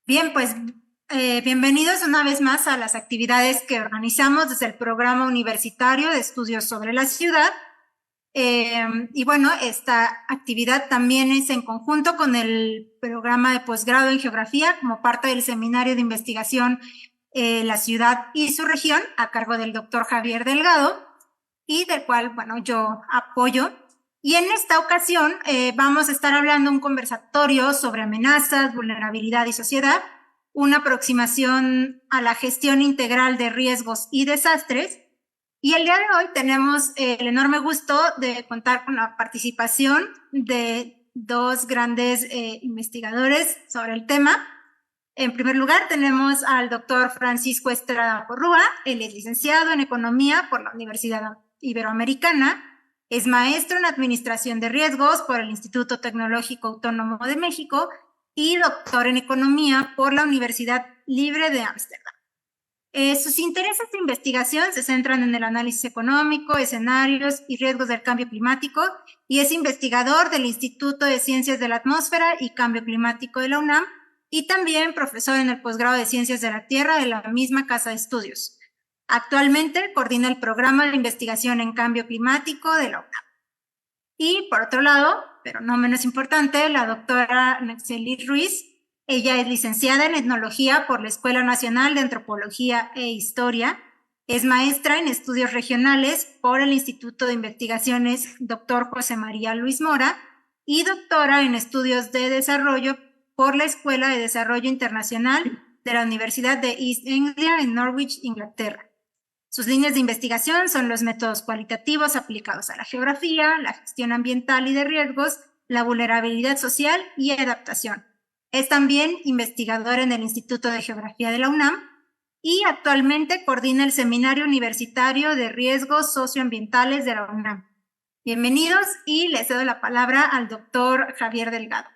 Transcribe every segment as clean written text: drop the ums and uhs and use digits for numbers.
Bien, pues bienvenidos una vez más a las actividades que organizamos desde el Programa Universitario de Estudios sobre la Ciudad. Y bueno, esta actividad también es en conjunto con el programa de posgrado en Geografía como parte del Seminario de Investigación La Ciudad y su Región a cargo del doctor Javier Delgado y del cual, bueno, yo apoyo. Y en esta ocasión vamos a estar hablando un conversatorio sobre amenazas, vulnerabilidad y sociedad, una aproximación a la gestión integral de riesgos y desastres. Y el día de hoy tenemos el enorme gusto de contar con la participación de dos grandes investigadores sobre el tema. En primer lugar, tenemos al doctor Francisco Estrada Porrúa. Él es licenciado en Economía por la Universidad Iberoamericana. Es maestro en Administración de Riesgos por el Instituto Tecnológico Autónomo de México y doctor en Economía por la Universidad Libre de Ámsterdam. Sus intereses de investigación se centran en el análisis económico, escenarios y riesgos del cambio climático y es investigador del Instituto de Ciencias de la Atmósfera y Cambio Climático de la UNAM y también profesor en el posgrado de Ciencias de la Tierra de la misma casa de estudios. Actualmente coordina el programa de investigación en cambio climático de la UNAM. Y por otro lado, pero no menos importante, la doctora Naxeli Ruiz. Ella es licenciada en Etnología por la Escuela Nacional de Antropología e Historia. Es maestra en Estudios Regionales por el Instituto de Investigaciones Dr. José María Luis Mora y doctora en Estudios de Desarrollo por la Escuela de Desarrollo Internacional de la Universidad de East Anglia en Norwich, Inglaterra. Sus líneas de investigación son los métodos cualitativos aplicados a la geografía, la gestión ambiental y de riesgos, la vulnerabilidad social y adaptación. Es también investigadora en el Instituto de Geografía de la UNAM y actualmente coordina el Seminario Universitario de Riesgos Socioambientales de la UNAM. Bienvenidos y les cedo la palabra al doctor Javier Delgado.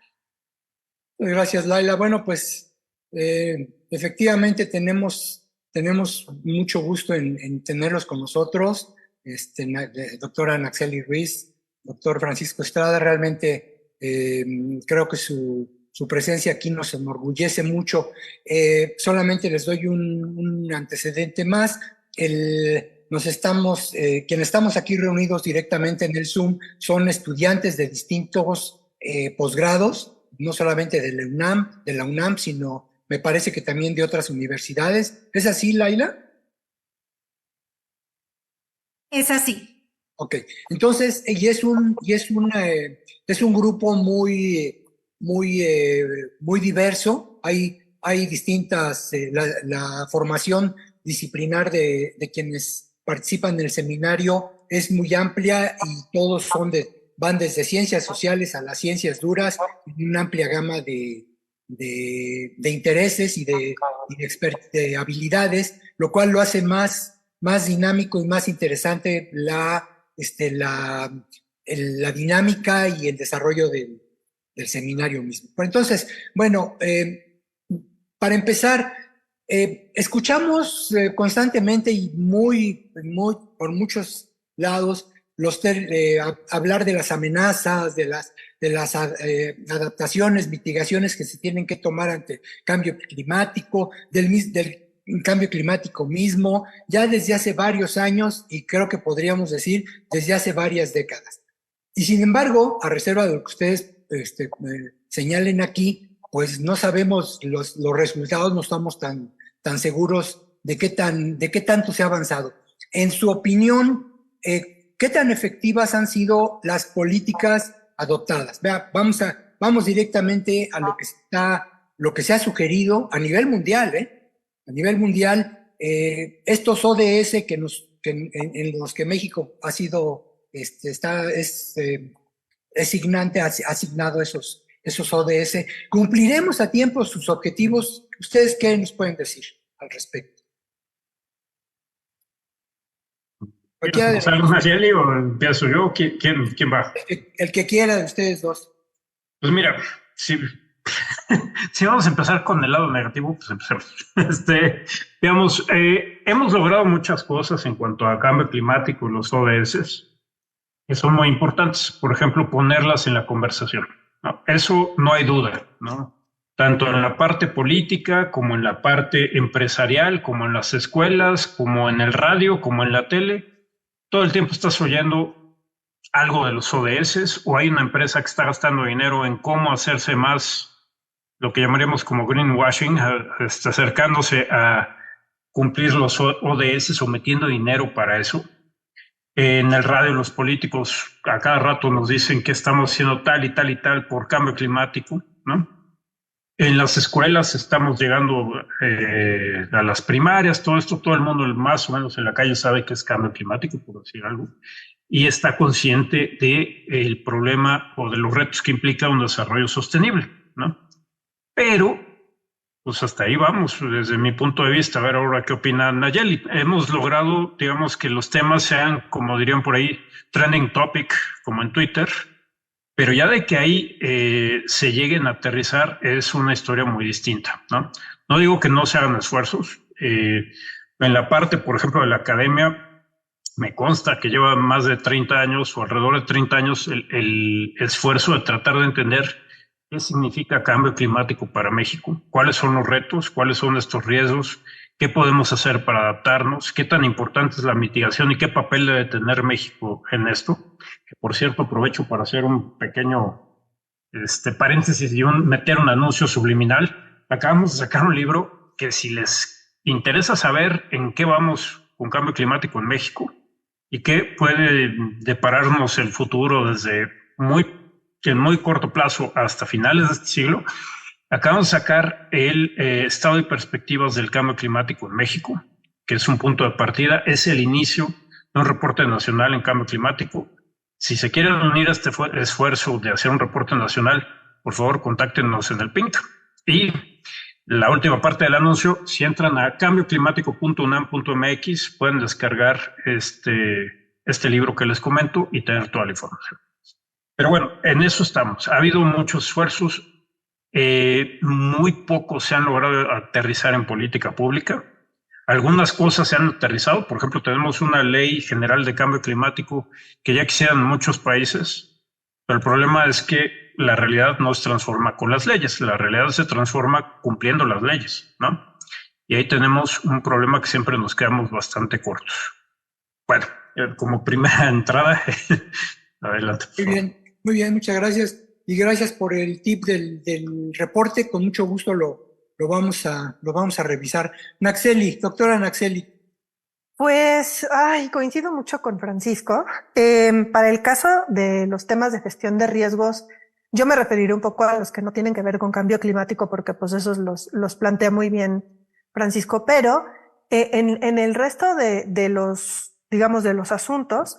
Gracias, Laila. Bueno, pues efectivamente tenemos mucho gusto en tenerlos con nosotros, doctora Naxeli Ruiz, doctor Francisco Estrada. Realmente creo que su presencia aquí nos enorgullece mucho. Solamente les doy un antecedente más. Quienes estamos aquí reunidos directamente en el Zoom son estudiantes de distintos posgrados, no solamente de la UNAM, sino me parece que también de otras universidades. ¿Es así, Laila? Es así. Ok, entonces, es un grupo muy diverso. Hay distintas, la formación disciplinar de quienes participan en el seminario es muy amplia y todos van desde ciencias sociales a las ciencias duras, en una amplia gama de intereses y de habilidades, lo cual lo hace más dinámico y más interesante la dinámica y el desarrollo del seminario mismo. Pero entonces, bueno, para empezar, escuchamos constantemente y por muchos lados hablar de las amenazas, de las adaptaciones, mitigaciones que se tienen que tomar ante el cambio climático, del cambio climático mismo, ya desde hace varios años y creo que podríamos decir desde hace varias décadas. Y sin embargo, a reserva de lo que ustedes señalen aquí, pues no sabemos los resultados, no estamos tan seguros de qué tanto se ha avanzado. En su opinión, ¿qué tan efectivas han sido las políticas adoptadas? Vamos directamente a lo que se ha sugerido a nivel mundial, A nivel mundial, estos ODS en los que México ha sido, asignado esos ODS. ¿Cumpliremos a tiempo sus objetivos? ¿Ustedes qué nos pueden decir al respecto? ¿Empezamos Nacieli o empiezo yo? ¿Quién va? El que quiera de ustedes dos. Pues mira, si vamos a empezar con el lado negativo, pues empecemos. Digamos, hemos logrado muchas cosas en cuanto a cambio climático y los ODS, que son muy importantes. Por ejemplo, ponerlas en la conversación, ¿no? Eso no hay duda, ¿no? tanto en la parte política como en la parte empresarial, como en las escuelas, como en el radio, como en la tele. Todo el tiempo estás oyendo algo de los ODS o hay una empresa que está gastando dinero en cómo hacerse más lo que llamaríamos como greenwashing, acercándose a cumplir los ODS o metiendo dinero para eso. En el radio los políticos a cada rato nos dicen que estamos haciendo tal y tal y tal por cambio climático, ¿no? En las escuelas estamos llegando a las primarias, todo esto, todo el mundo más o menos en la calle sabe que es cambio climático, por decir algo, y está consciente del problema o de los retos que implica un desarrollo sostenible, ¿no? Pero pues hasta ahí vamos, desde mi punto de vista. A ver ahora qué opina Nayeli. Hemos logrado, digamos, que los temas sean, como dirían por ahí, trending topic, como en Twitter, pero ya de que ahí se lleguen a aterrizar es una historia muy distinta, ¿no? No digo que no se hagan esfuerzos. En la parte, por ejemplo, de la academia, me consta que lleva más de 30 años o alrededor de 30 años el esfuerzo de tratar de entender qué significa cambio climático para México, cuáles son los retos, cuáles son estos riesgos, qué podemos hacer para adaptarnos, qué tan importante es la mitigación y qué papel debe tener México en esto. Que por cierto, aprovecho para hacer un pequeño paréntesis y meter un anuncio subliminal. Acabamos de sacar un libro que si les interesa saber en qué vamos con cambio climático en México y qué puede depararnos el futuro desde en muy corto plazo hasta finales de este siglo, acabamos de sacar el estado y perspectivas del cambio climático en México, que es un punto de partida, es el inicio de un reporte nacional en cambio climático. Si se quieren unir a este esfuerzo de hacer un reporte nacional, por favor, contáctenos en el PINC. Y la última parte del anuncio, si entran a cambioclimático.unam.mx, pueden descargar este libro que les comento y tener toda la información. Pero bueno, en eso estamos. Ha habido muchos esfuerzos, muy pocos se han logrado aterrizar en política pública. Algunas cosas se han aterrizado, por ejemplo, tenemos una ley general de cambio climático que ya quisieran muchos países, pero el problema es que la realidad no se transforma con las leyes, la realidad se transforma cumpliendo las leyes, ¿no? Y ahí tenemos un problema que siempre nos quedamos bastante cortos. Bueno, como primera entrada, adelante. Muy bien, muchas gracias. Y gracias por el tip del reporte. Con mucho gusto lo vamos a revisar. Naxeli, doctora Naxeli. Pues, coincido mucho con Francisco. Para el caso de los temas de gestión de riesgos, yo me referiré un poco a los que no tienen que ver con cambio climático, porque pues esos los plantea muy bien Francisco, pero en el resto de los, digamos, de los asuntos,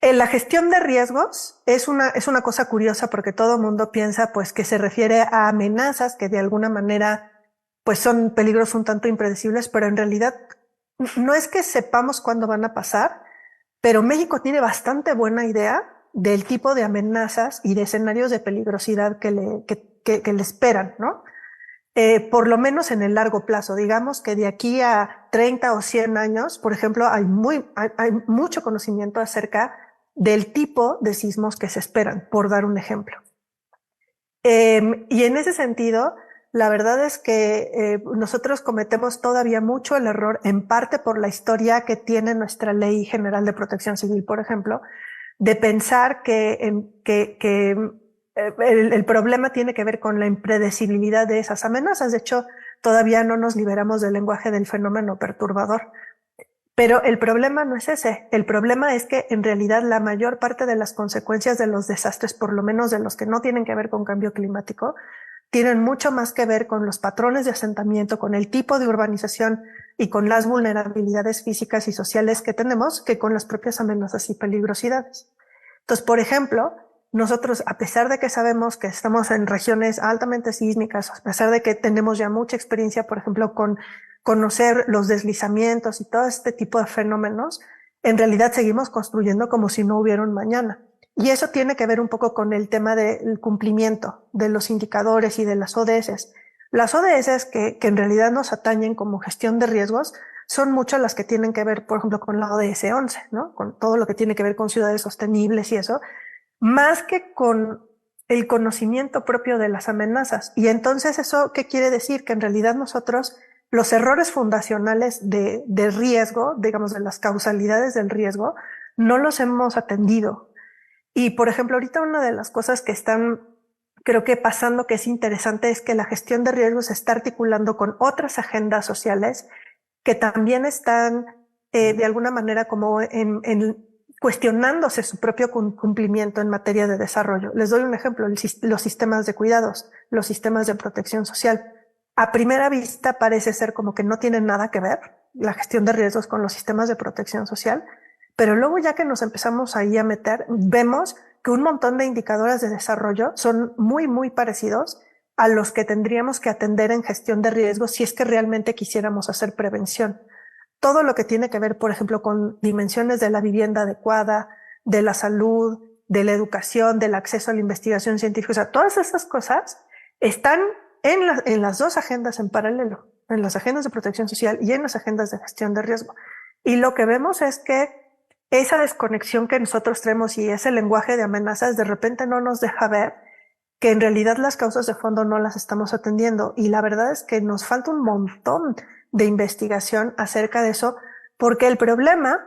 la gestión de riesgos es una cosa curiosa porque todo el mundo piensa pues que se refiere a amenazas que de alguna manera pues son peligros un tanto impredecibles, pero en realidad no es que sepamos cuándo van a pasar, pero México tiene bastante buena idea del tipo de amenazas y de escenarios de peligrosidad que le esperan, ¿no? Por lo menos en el largo plazo. Digamos que de aquí a 30 o 100 años, por ejemplo, hay mucho conocimiento acerca del tipo de sismos que se esperan, por dar un ejemplo. Y en ese sentido, la verdad es que nosotros cometemos todavía mucho el error, en parte por la historia que tiene nuestra Ley General de Protección Civil, por ejemplo, de pensar que el problema tiene que ver con la impredecibilidad de esas amenazas. De hecho, todavía no nos liberamos del lenguaje del fenómeno perturbador. Pero el problema no es ese. El problema es que en realidad la mayor parte de las consecuencias de los desastres, por lo menos de los que no tienen que ver con cambio climático, tienen mucho más que ver con los patrones de asentamiento, con el tipo de urbanización y con las vulnerabilidades físicas y sociales que tenemos que con las propias amenazas y peligrosidades. Entonces, por ejemplo, nosotros, a pesar de que sabemos que estamos en regiones altamente sísmicas, a pesar de que tenemos ya mucha experiencia, por ejemplo, con conocer los deslizamientos y todo este tipo de fenómenos, en realidad seguimos construyendo como si no hubiera un mañana. Y eso tiene que ver un poco con el tema del cumplimiento de los indicadores y de las ODS. Las ODS que en realidad nos atañen como gestión de riesgos son muchas las que tienen que ver, por ejemplo, con la ODS 11, ¿no? Con todo lo que tiene que ver con ciudades sostenibles y eso, más que con el conocimiento propio de las amenazas. Y entonces, ¿eso qué quiere decir? Que en realidad nosotros, los errores fundacionales de riesgo, digamos, de las causalidades del riesgo, no los hemos atendido. Y, por ejemplo, ahorita una de las cosas que están, creo que pasando, que es interesante, es que la gestión de riesgos se está articulando con otras agendas sociales que también están, de alguna manera, como cuestionándose su propio cumplimiento en materia de desarrollo. Les doy un ejemplo, los sistemas de cuidados, los sistemas de protección social. A primera vista parece ser como que no tienen nada que ver la gestión de riesgos con los sistemas de protección social, pero luego ya que nos empezamos ahí a meter, vemos que un montón de indicadores de desarrollo son muy, muy parecidos a los que tendríamos que atender en gestión de riesgos si es que realmente quisiéramos hacer prevención. Todo lo que tiene que ver, por ejemplo, con dimensiones de la vivienda adecuada, de la salud, de la educación, del acceso a la investigación científica, o sea, todas esas cosas están en las dos agendas en paralelo, en las agendas de protección social y en las agendas de gestión de riesgo. Y lo que vemos es que esa desconexión que nosotros tenemos y ese lenguaje de amenazas de repente no nos deja ver que en realidad las causas de fondo no las estamos atendiendo. Y la verdad es que nos falta un montón de investigación acerca de eso, porque el problema,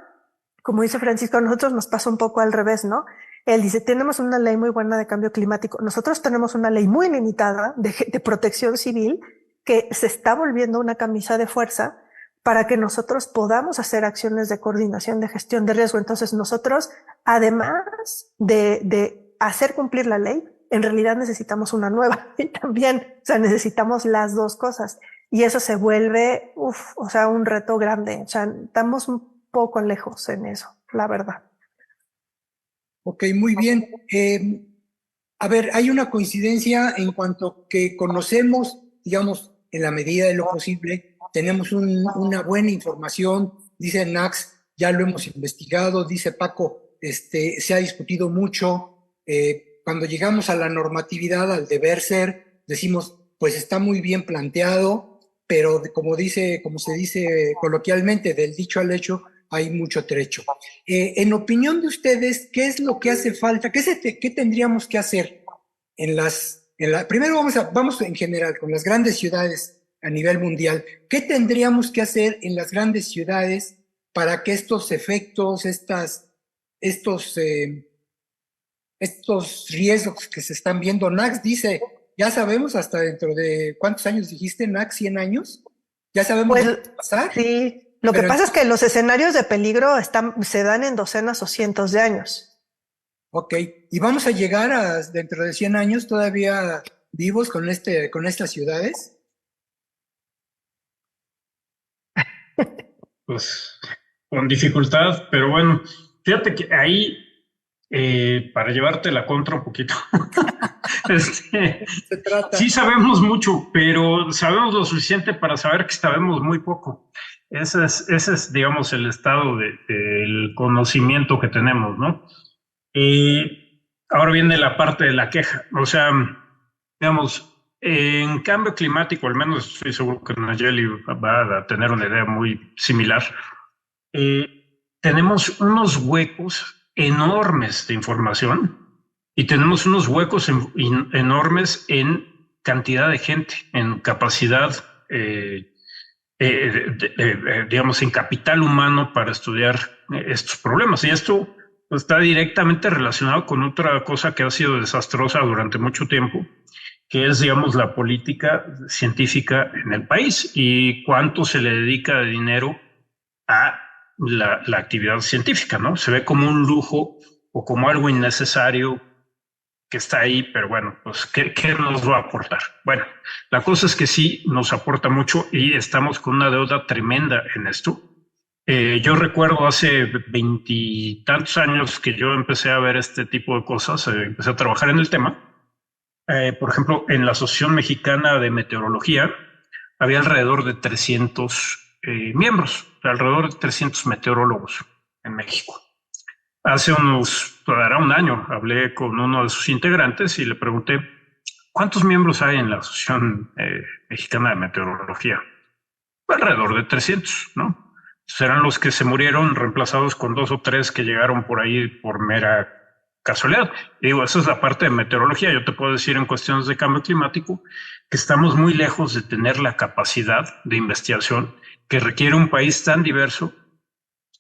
como dice Francisco, a nosotros nos pasa un poco al revés, ¿no? Él dice, tenemos una ley muy buena de cambio climático. Nosotros tenemos una ley muy limitada de protección civil que se está volviendo una camisa de fuerza para que nosotros podamos hacer acciones de coordinación de gestión de riesgo. Entonces nosotros, además de hacer cumplir la ley, en realidad necesitamos una nueva ley también. O sea, necesitamos las dos cosas. Y eso se vuelve, o sea, un reto grande. O sea, estamos un poco lejos en eso, la verdad. Ok, muy bien. A ver, hay una coincidencia en cuanto que conocemos, digamos, en la medida de lo posible, tenemos una buena información, dice Nax, ya lo hemos investigado, dice Paco, se ha discutido mucho. Cuando llegamos a la normatividad, al deber ser, decimos, pues está muy bien planteado, pero como se dice coloquialmente, del dicho al hecho, hay mucho trecho. En opinión de ustedes, ¿qué es lo que hace falta? ¿Qué tendríamos que hacer primero vamos en general con las grandes ciudades a nivel mundial? ¿Qué tendríamos que hacer en las grandes ciudades para que estos efectos, estos riesgos que se están viendo? Nax dice, ya sabemos hasta dentro de, ¿cuántos años dijiste, Nax? ¿100 años? ¿Ya sabemos qué va a pasar? Sí. Lo que pasa es que los escenarios de peligro se dan en docenas o cientos de años. Ok, y vamos a llegar dentro de 100 años todavía vivos con estas ciudades. Pues con dificultad, pero bueno, fíjate que ahí, para llevarte la contra un poquito, sí sabemos mucho, pero sabemos lo suficiente para saber que sabemos muy poco. Ese es, digamos, el estado del conocimiento que tenemos, ¿no? Ahora viene la parte de la queja. O sea, digamos, en cambio climático, al menos estoy seguro que Nayeli va a tener una idea muy similar. Tenemos unos huecos enormes de información y tenemos unos huecos enormes en cantidad de gente, en capacidad, digamos, en capital humano para estudiar estos problemas. Y esto está directamente relacionado con otra cosa que ha sido desastrosa durante mucho tiempo, que es, digamos, la política científica en el país y cuánto se le dedica de dinero a la actividad científica, ¿no? Se ve como un lujo o como algo innecesario que está ahí, pero bueno, pues, ¿qué nos va a aportar? Bueno, la cosa es que sí nos aporta mucho y estamos con una deuda tremenda en esto. Yo recuerdo hace 20 y tantos años que yo empecé a ver este tipo de cosas, empecé a trabajar en el tema. Por ejemplo, en la Asociación Mexicana de Meteorología había alrededor de 300 miembros, alrededor de 300 meteorólogos en México. Hace dará un año, hablé con uno de sus integrantes y le pregunté, ¿cuántos miembros hay en la Asociación Mexicana de Meteorología? Alrededor de 300, ¿no? Serán los que se murieron reemplazados con 2 o 3 que llegaron por ahí por mera casualidad. Y digo, esa es la parte de meteorología. Yo te puedo decir en cuestiones de cambio climático que estamos muy lejos de tener la capacidad de investigación que requiere un país tan diverso.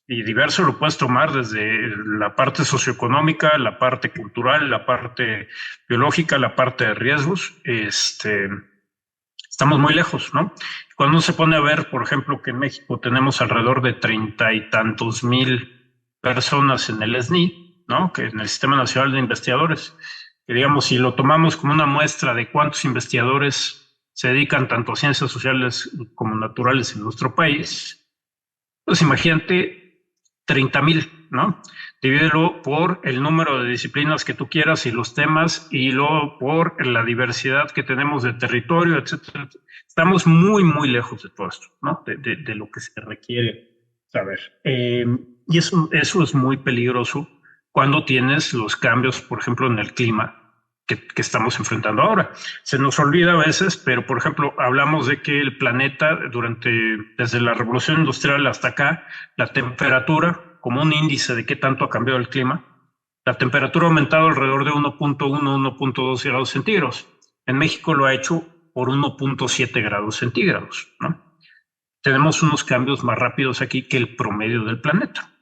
Y diverso lo puedes tomar desde la parte socioeconómica, la parte cultural, la parte biológica, la parte de riesgos. Estamos muy lejos, ¿no? Cuando uno se pone a ver, por ejemplo, que en México tenemos alrededor de 30 y tantos mil personas en el SNI, ¿no? Que en el Sistema Nacional de Investigadores, que digamos, si lo tomamos como una muestra de cuántos investigadores se dedican tanto a ciencias sociales como naturales en nuestro país, pues imagínate 30,000, ¿no? Divídelo por el número de disciplinas que tú quieras y los temas, y luego por la diversidad que tenemos de territorio, etcétera. Estamos muy, muy lejos de todo esto, ¿no? De lo que se requiere saber. Y eso es muy peligroso cuando tienes los cambios, por ejemplo, en el clima que estamos enfrentando ahora. Se nos olvida a veces, pero por ejemplo, hablamos de que el planeta desde la revolución industrial hasta acá, la temperatura, como un índice de qué tanto ha cambiado el clima, la temperatura ha aumentado alrededor de 1.1, 1.2 grados centígrados. En México lo ha hecho por 1.7 grados centígrados, ¿no? Tenemos unos cambios más rápidos aquí que el promedio del planeta.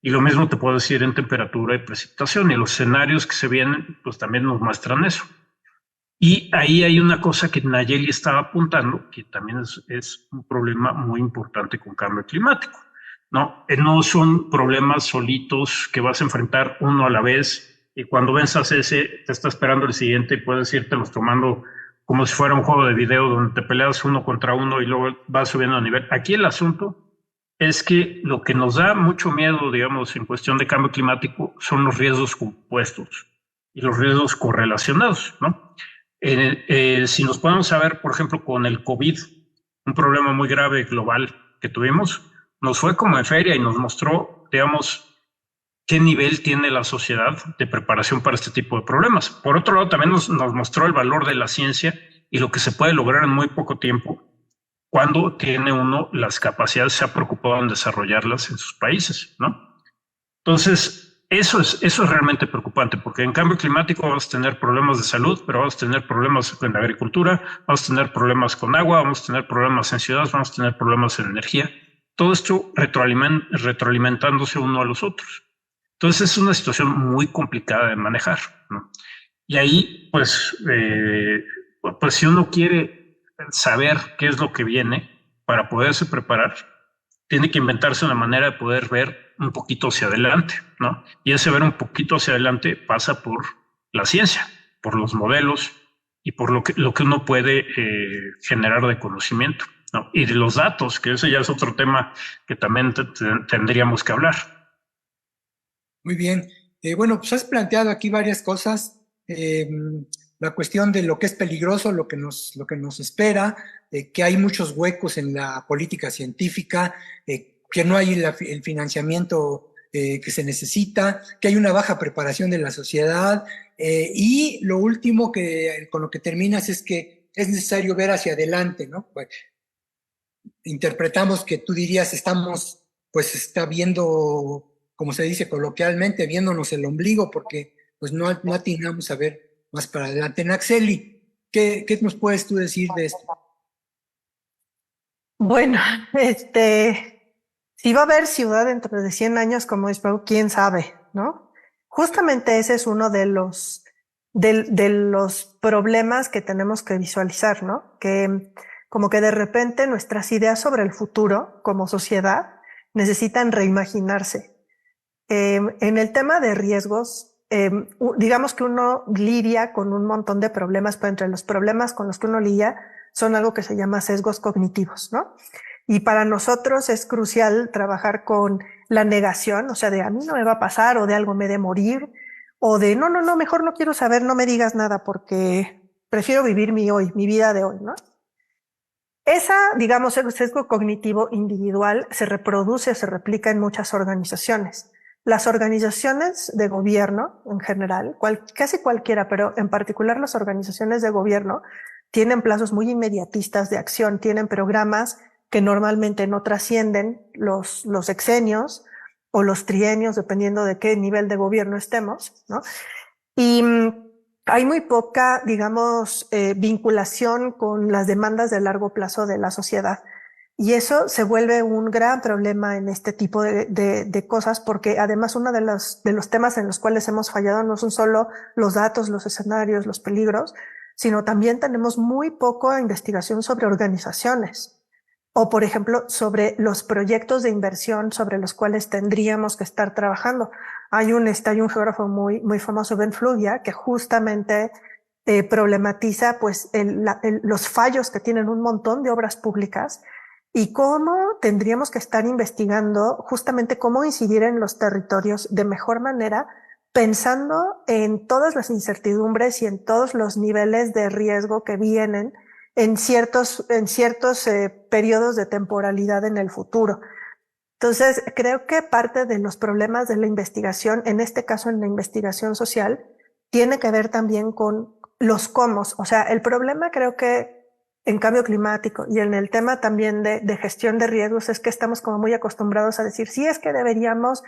Y lo mismo te puedo decir en temperatura y precipitación, y los escenarios que se vienen pues también nos muestran eso. Y ahí hay una cosa que Nayeli estaba apuntando, que también es un problema muy importante con cambio climático, ¿no? No son problemas solitos que vas a enfrentar uno a la vez, y cuando venzas ese te está esperando el siguiente y puedes irtelos tomando como si fuera un juego de video donde te peleas uno contra uno y luego vas subiendo a nivel. Aquí el asunto es que lo que nos da mucho miedo, digamos, en cuestión de cambio climático son los riesgos compuestos y los riesgos correlacionados, ¿no? Si nos podemos ver, por ejemplo, con el COVID, un problema muy grave global que tuvimos, nos fue como en feria y nos mostró, digamos, qué nivel tiene la sociedad de preparación para este tipo de problemas. Por otro lado, también nos mostró el valor de la ciencia y lo que se puede lograr en muy poco tiempo cuando tiene uno las capacidades, se ha preocupado en desarrollarlas en sus países, ¿no? Entonces, eso es realmente preocupante, porque en cambio climático vamos a tener problemas de salud, pero vamos a tener problemas en la agricultura, vamos a tener problemas con agua, vamos a tener problemas en ciudades, vamos a tener problemas en energía. Todo esto retroalimentándose uno a los otros. Entonces, es una situación muy complicada de manejar, ¿no? Y ahí, pues si uno quiere saber qué es lo que viene para poderse preparar, tiene que inventarse una manera de poder ver un poquito hacia adelante, ¿no? Y ese ver un poquito hacia adelante pasa por la ciencia, por los modelos y por lo que uno puede generar de conocimiento, ¿no? Y de los datos, que ese ya es otro tema que también tendríamos que hablar. Muy bien. Bueno, pues has planteado aquí varias cosas. La cuestión de lo que es peligroso, lo que nos espera, que hay muchos huecos en la política científica, que no hay el financiamiento que se necesita, que hay una baja preparación de la sociedad, y lo último con lo que terminas es que es necesario ver hacia adelante, ¿no? Pues, interpretamos que tú dirías, está viendo, como se dice coloquialmente, viéndonos el ombligo, porque pues no atinamos a ver más para adelante. Naxeli, ¿qué nos puedes tú decir de esto? Bueno, si va a haber ciudad dentro de 100 años como Espero, quién sabe, ¿no? Justamente ese es uno de los problemas que tenemos que visualizar, ¿no? Que como que de repente nuestras ideas sobre el futuro como sociedad necesitan reimaginarse. En el tema de riesgos, digamos que uno lidia con un montón de problemas, pero entre los problemas con los que uno lidia son algo que se llama sesgos cognitivos, ¿no? Y para nosotros es crucial trabajar con la negación, o sea, de a mí no me va a pasar, o de algo me he de morir, o de no, mejor no quiero saber, no me digas nada porque prefiero vivir mi vida de hoy, ¿no? Digamos, el sesgo cognitivo individual se reproduce o se replica en muchas organizaciones. Las organizaciones de gobierno en general, casi cualquiera, pero en particular las organizaciones de gobierno, tienen plazos muy inmediatistas de acción, tienen programas que normalmente no trascienden los sexenios, o los trienios, dependiendo de qué nivel de gobierno estemos, ¿no? Y hay muy poca, digamos, vinculación con las demandas de largo plazo de la sociedad. Y eso se vuelve un gran problema en este tipo de cosas, porque además uno de los temas en los cuales hemos fallado no son solo los datos, los escenarios, los peligros, sino también tenemos muy poca investigación sobre organizaciones o, por ejemplo, sobre los proyectos de inversión sobre los cuales tendríamos que estar trabajando. Hay un geógrafo muy famoso, Ben Fluvia, que justamente problematiza pues los fallos que tienen un montón de obras públicas y cómo tendríamos que estar investigando justamente cómo incidir en los territorios de mejor manera, pensando en todas las incertidumbres y en todos los niveles de riesgo que vienen en ciertos periodos de temporalidad en el futuro. Entonces, creo que parte de los problemas de la investigación, en este caso en la investigación social, tiene que ver también con los cómo. O sea, el problema creo que en cambio climático y en el tema también de gestión de riesgos es que estamos como muy acostumbrados a decir, sí, es que deberíamos,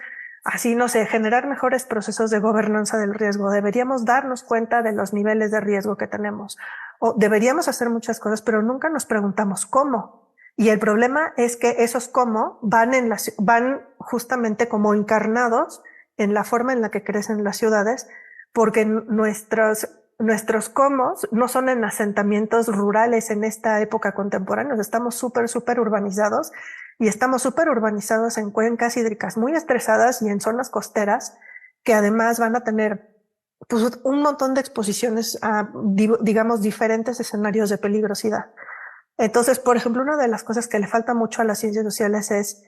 así no sé, generar mejores procesos de gobernanza del riesgo, deberíamos darnos cuenta de los niveles de riesgo que tenemos, o deberíamos hacer muchas cosas, pero nunca nos preguntamos cómo. Y el problema es que esos cómo van justamente como encarnados en la forma en la que crecen las ciudades, porque nuestros cómo no son en asentamientos rurales en esta época contemporánea. Estamos súper urbanizados y estamos súper urbanizados en cuencas hídricas muy estresadas y en zonas costeras que además van a tener pues, un montón de exposiciones a, digamos, diferentes escenarios de peligrosidad. Entonces, por ejemplo, una de las cosas que le falta mucho a las ciencias sociales es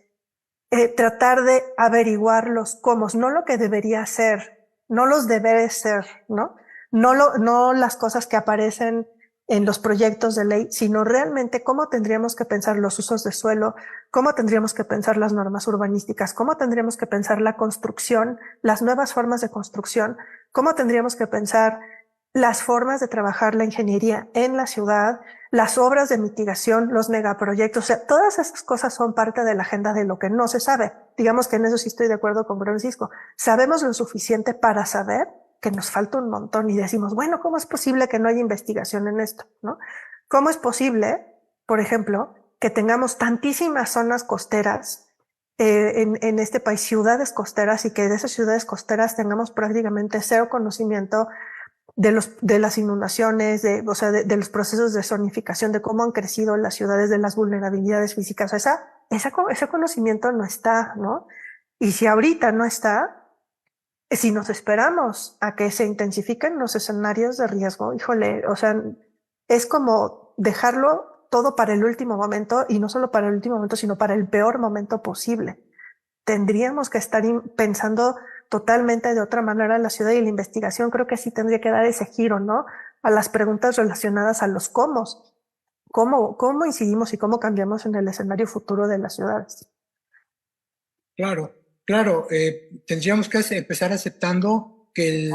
tratar de averiguar los cómo, no lo que debería ser, no los deberes ser, ¿no? No las cosas que aparecen en los proyectos de ley, sino realmente cómo tendríamos que pensar los usos de suelo, cómo tendríamos que pensar las normas urbanísticas, cómo tendríamos que pensar la construcción, las nuevas formas de construcción, cómo tendríamos que pensar las formas de trabajar la ingeniería en la ciudad, las obras de mitigación, los megaproyectos. O sea, todas esas cosas son parte de la agenda de lo que no se sabe. Digamos que en eso sí estoy de acuerdo con Francisco. Sabemos lo suficiente para saber que nos falta un montón y decimos, bueno, ¿cómo es posible que no haya investigación en esto? ¿No? ¿Cómo es posible, por ejemplo, que tengamos tantísimas zonas costeras en este país, ciudades costeras, y que de esas ciudades costeras tengamos prácticamente cero conocimiento de las inundaciones, de los procesos de zonificación, de cómo han crecido las ciudades, de las vulnerabilidades físicas? O sea, ese conocimiento no está, ¿no? Y si ahorita no está, si nos esperamos a que se intensifiquen los escenarios de riesgo, híjole, o sea, es como dejarlo todo para el último momento, y no solo para el último momento, sino para el peor momento posible. Tendríamos que estar pensando totalmente de otra manera la ciudad, y la investigación creo que sí tendría que dar ese giro, ¿no? A las preguntas relacionadas a los cómo. ¿Cómo incidimos y cómo cambiamos en el escenario futuro de las ciudades? Claro, tendríamos que empezar aceptando que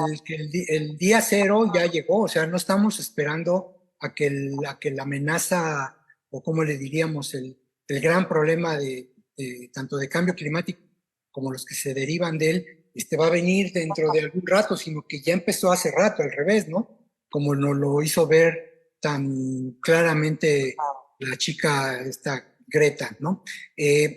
el día cero ya llegó, o sea, no estamos esperando a que la amenaza, o como le diríamos, el gran problema tanto de cambio climático como los que se derivan de él, va a venir dentro de algún rato, sino que ya empezó hace rato, al revés, ¿no? Como nos lo hizo ver tan claramente la chica, esta Greta, ¿no?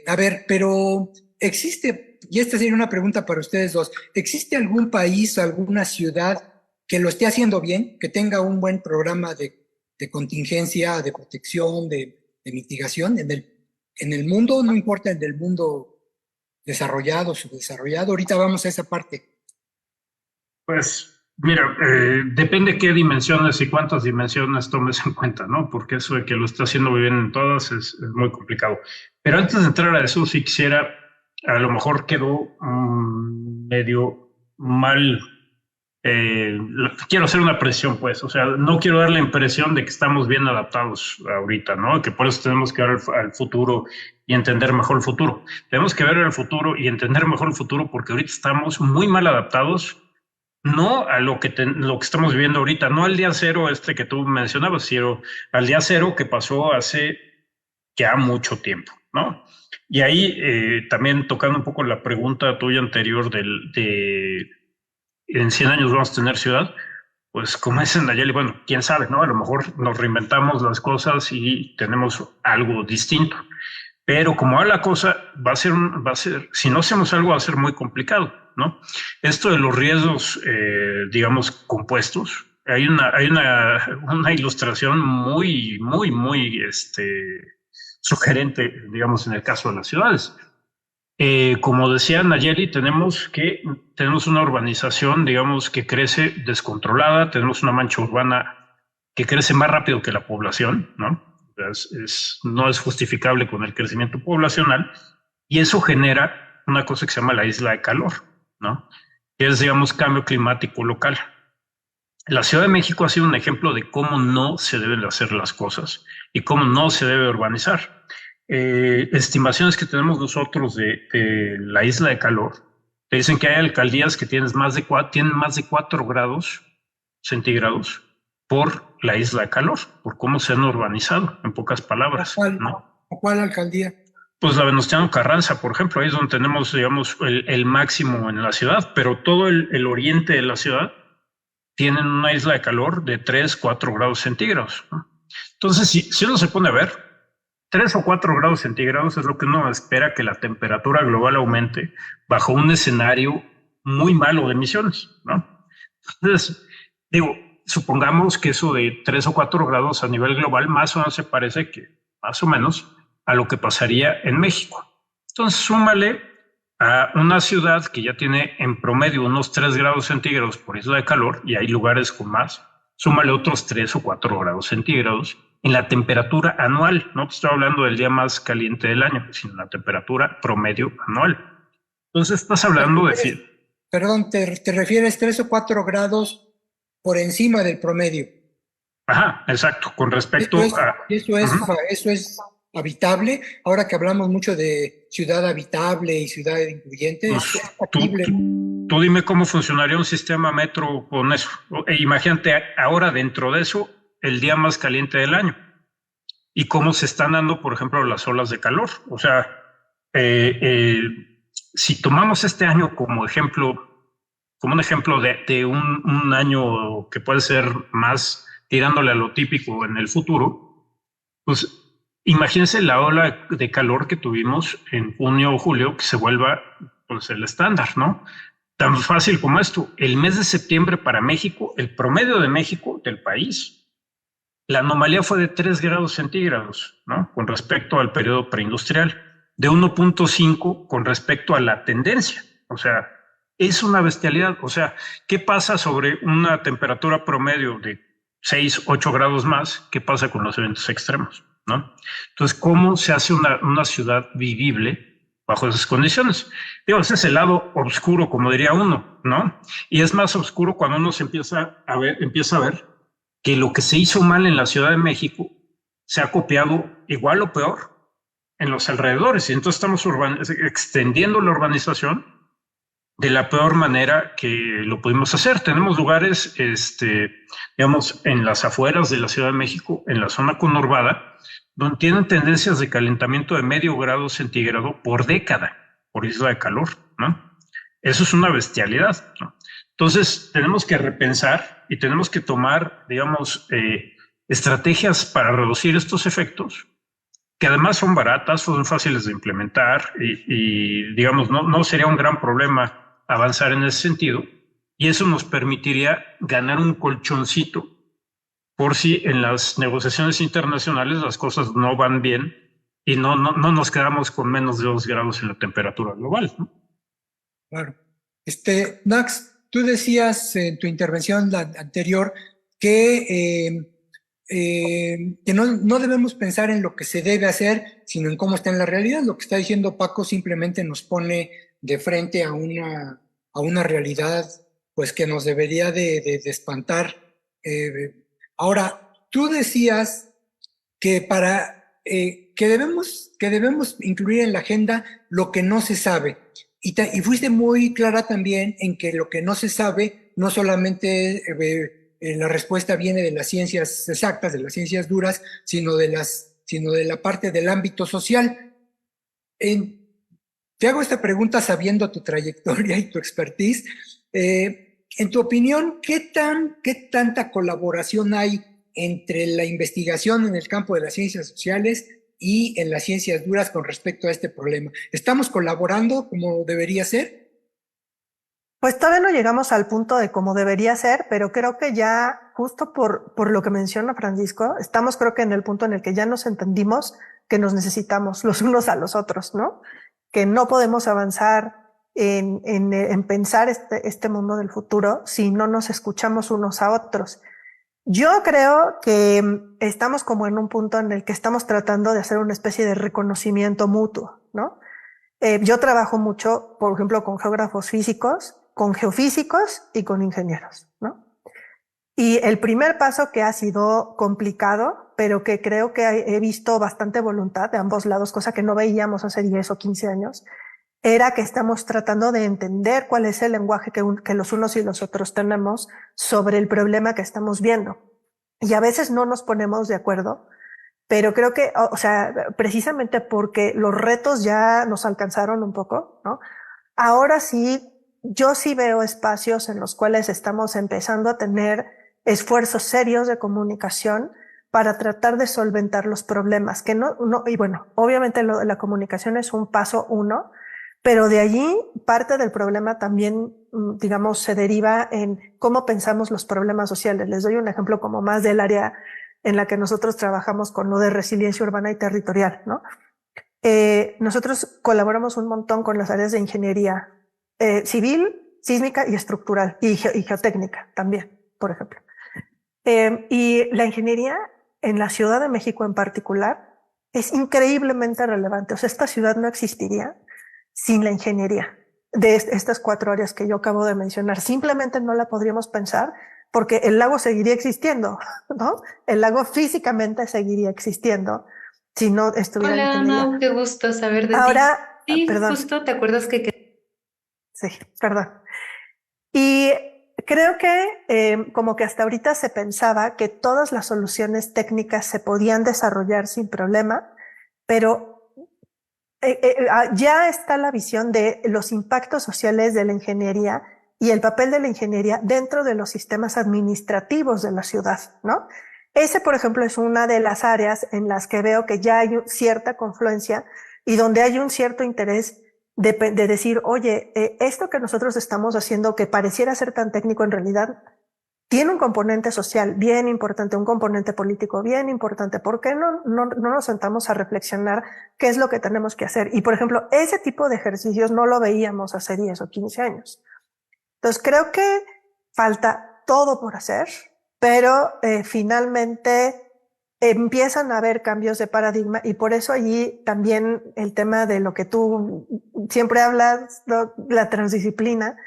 A ver, pero existe, y esta sería una pregunta para ustedes dos, ¿existe algún país, alguna ciudad que lo esté haciendo bien, que tenga un buen programa de contingencia, de protección, de mitigación en el mundo? No importa el del mundo desarrollado, subdesarrollado. Ahorita vamos a esa parte. Pues mira, depende qué dimensiones y cuántas dimensiones tomes en cuenta, ¿no? Porque eso de que lo está haciendo muy bien en todas es muy complicado. Pero antes de entrar a eso, sí quisiera, a lo mejor quedó medio mal. Quiero hacer una presión, pues, o sea, no quiero dar la impresión de que estamos bien adaptados ahorita, ¿no? Que por eso tenemos que ver al futuro y entender mejor el futuro. Tenemos que ver el futuro y entender mejor el futuro, porque ahorita estamos muy mal adaptados, no a lo que estamos viviendo ahorita, no al día cero que tú mencionabas, sino al día cero que pasó hace ya mucho tiempo. ¿no? Y ahí también tocando un poco la pregunta tuya anterior de en 100 años vamos a tener ciudad, pues como dicen Nayeli, bueno, quién sabe, ¿no? A lo mejor nos reinventamos las cosas y tenemos algo distinto. Pero como va la cosa, va a ser, si no hacemos algo, va a ser muy complicado, ¿no? Esto de los riesgos, digamos, compuestos, hay una ilustración muy, sugerente, digamos, en el caso de las ciudades. Como decía Nayeli, tenemos una urbanización, digamos, que crece descontrolada, tenemos una mancha urbana que crece más rápido que la población, ¿no? No es justificable con el crecimiento poblacional, y eso genera una cosa que se llama la isla de calor, ¿no? Que es, digamos, cambio climático local. La Ciudad de México ha sido un ejemplo de cómo no se deben hacer las cosas y cómo no se debe urbanizar. Estimaciones que tenemos nosotros de la isla de calor te dicen que hay alcaldías que tienen más de 4 grados centígrados por la isla de calor, por cómo se han urbanizado, en pocas palabras. ¿No? ¿Cuál alcaldía? Pues la Venustiano Carranza, por ejemplo, ahí es donde tenemos, digamos, el máximo en la ciudad, pero todo el oriente de la ciudad tienen una isla de calor de 3, 4 grados centígrados, ¿no? Entonces, si uno se pone a ver, 3 o 4 grados centígrados es lo que uno espera que la temperatura global aumente bajo un escenario muy malo de emisiones, ¿no? Entonces, digo, supongamos que eso de 3 o 4 grados a nivel global más o menos se parece que, más o menos, a lo que pasaría en México. Entonces, súmale a una ciudad que ya tiene en promedio unos 3 grados centígrados por isla de calor, y hay lugares con más, súmale otros 3 o 4 grados centígrados en la temperatura anual. No te estoy hablando del día más caliente del año, sino la temperatura promedio anual. Entonces estás hablando de... Perdón, te refieres 3 o 4 grados por encima del promedio. Ajá, exacto, con respecto a... Eso es habitable. Ahora que hablamos mucho de ciudad habitable y ciudad incluyente, pues, es factible. Tú dime cómo funcionaría un sistema metro con eso. Imagínate ahora dentro de eso el día más caliente del año y cómo se están dando, por ejemplo, las olas de calor. O sea, si tomamos este año como ejemplo, como un ejemplo de un año que puede ser más tirándole a lo típico en el futuro, pues imagínense la ola de calor que tuvimos en junio o julio, que se vuelva pues el estándar, ¿no? Tan fácil como esto. El mes de septiembre para México, el promedio de México, del país, la anomalía fue de 3 grados centígrados, ¿no? Con respecto al periodo preindustrial, de 1.5 con respecto a la tendencia. O sea, es una bestialidad. O sea, ¿qué pasa sobre una temperatura promedio de 6, 8 grados más? ¿Qué pasa con los eventos extremos, ¿no? Entonces, ¿cómo se hace una ciudad vivible bajo esas condiciones? Digo, ese es el lado oscuro, como diría uno, ¿no? Y es más oscuro cuando uno se empieza a ver que lo que se hizo mal en la Ciudad de México se ha copiado igual o peor en los alrededores. Y entonces estamos extendiendo la urbanización de la peor manera que lo pudimos hacer. Tenemos lugares, digamos, en las afueras de la Ciudad de México, en la zona conurbada, donde tienen tendencias de calentamiento de medio grado centígrado por década, por isla de calor, ¿no? Eso es una bestialidad, ¿no? Entonces, tenemos que repensar y tenemos que tomar, digamos, estrategias para reducir estos efectos, que además son baratas, son fáciles de implementar y digamos, no sería un gran problema avanzar en ese sentido, y eso nos permitiría ganar un colchoncito por si en las negociaciones internacionales las cosas no van bien y no nos quedamos con menos de 2 grados en la temperatura global, ¿no? Claro. Max, tú decías en tu intervención anterior que no debemos pensar en lo que se debe hacer, sino en cómo está en la realidad. Lo que está diciendo Paco simplemente nos pone de frente a una realidad pues que nos debería de espantar. Ahora, tú decías que que debemos incluir en la agenda lo que no se sabe. Y fuiste muy clara también en que lo que no se sabe no solamente la respuesta viene de las ciencias exactas, de las ciencias duras, sino de la parte del ámbito social. te hago esta pregunta sabiendo tu trayectoria y tu expertise. En tu opinión, ¿qué tanta colaboración hay entre la investigación en el campo de las ciencias sociales y en las ciencias duras con respecto a este problema? ¿Estamos colaborando como debería ser? Pues todavía no llegamos al punto de cómo debería ser, pero creo que ya, justo por lo que menciona Francisco, estamos creo que en el punto en el que ya nos entendimos que nos necesitamos los unos a los otros, ¿no? Que no podemos avanzar en pensar este mundo del futuro si no nos escuchamos unos a otros. Yo creo que estamos como en un punto en el que estamos tratando de hacer una especie de reconocimiento mutuo, ¿no? Yo trabajo mucho, por ejemplo, con geógrafos físicos, con geofísicos y con ingenieros, ¿no? Y el primer paso que ha sido complicado, pero que creo que he visto bastante voluntad de ambos lados, cosa que no veíamos hace 10 o 15 años, era que estamos tratando de entender cuál es el lenguaje que los unos y los otros tenemos sobre el problema que estamos viendo. Y a veces no nos ponemos de acuerdo, pero creo que, o sea, precisamente porque los retos ya nos alcanzaron un poco, ¿no? Ahora sí, yo sí veo espacios en los cuales estamos empezando a tener esfuerzos serios de comunicación para tratar de solventar los problemas, que y bueno, obviamente la comunicación es un paso uno, pero de allí parte del problema también, digamos, se deriva en cómo pensamos los problemas sociales. Les doy un ejemplo como más del área en la que nosotros trabajamos con lo de resiliencia urbana y territorial, ¿no? Nosotros colaboramos un montón con las áreas de ingeniería civil, sísmica y estructural, y geotécnica también, por ejemplo. Y la ingeniería en la Ciudad de México en particular es increíblemente relevante. O sea, esta ciudad no existiría sin la ingeniería de estas 4 áreas que yo acabo de mencionar. Simplemente no la podríamos pensar porque el lago seguiría existiendo, ¿no? El lago físicamente seguiría existiendo si no estuviera la Hola, ingeniería. Mau, qué gusto saber de ti. Ahora, Sí, perdón. justo, ¿te acuerdas que... Sí, perdón. Y creo que como que hasta ahorita se pensaba que todas las soluciones técnicas se podían desarrollar sin problema, pero ya está la visión de los impactos sociales de la ingeniería y el papel de la ingeniería dentro de los sistemas administrativos de la ciudad, ¿no? Ese, por ejemplo, es una de las áreas en las que veo que ya hay cierta confluencia y donde hay un cierto interés de decir, oye, esto que nosotros estamos haciendo que pareciera ser tan técnico en realidad tiene un componente social bien importante, un componente político bien importante. ¿Por qué no nos sentamos a reflexionar qué es lo que tenemos que hacer? Y, por ejemplo, ese tipo de ejercicios no lo veíamos hace 10 o 15 años. Entonces, creo que falta todo por hacer, pero finalmente empiezan a haber cambios de paradigma y por eso allí también el tema de lo que tú siempre hablas, la transdisciplina,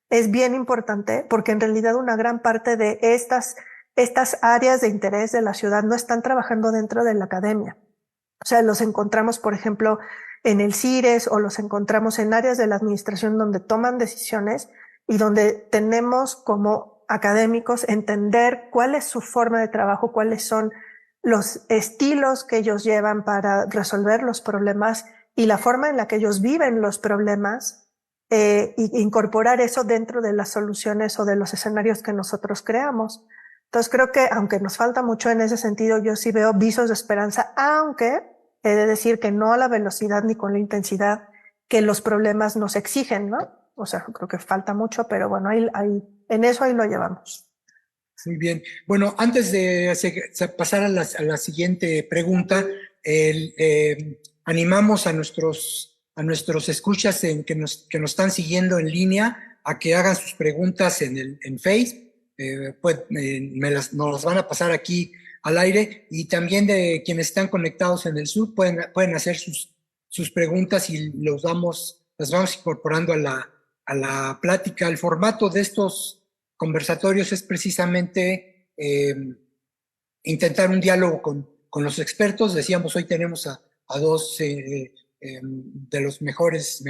es bien importante porque en realidad una gran parte de estas áreas de interés de la ciudad no están trabajando dentro de la academia. O sea, los encontramos, por ejemplo, en el CIRES o los encontramos en áreas de la administración donde toman decisiones y donde tenemos como académicos entender cuál es su forma de trabajo, cuáles son los estilos que ellos llevan para resolver los problemas y la forma en la que ellos viven los problemas. Y incorporar eso dentro de las soluciones o de los escenarios que nosotros creamos. Entonces creo que aunque nos falta mucho en ese sentido, yo sí veo visos de esperanza, aunque he de decir que no a la velocidad ni con la intensidad que los problemas nos exigen, ¿no? O sea, creo que falta mucho, pero bueno, en eso ahí lo llevamos. Muy bien. Bueno, antes de pasar a la siguiente pregunta, animamos a nuestros escuchas que nos están siguiendo en línea a que hagan sus preguntas en Facebook. Nos las van a pasar aquí al aire y también de quienes están conectados en el Zoom pueden hacer sus preguntas y las vamos incorporando a la plática. El formato de estos conversatorios es precisamente intentar un diálogo con los expertos. Decíamos, hoy tenemos a dos de los mejoras,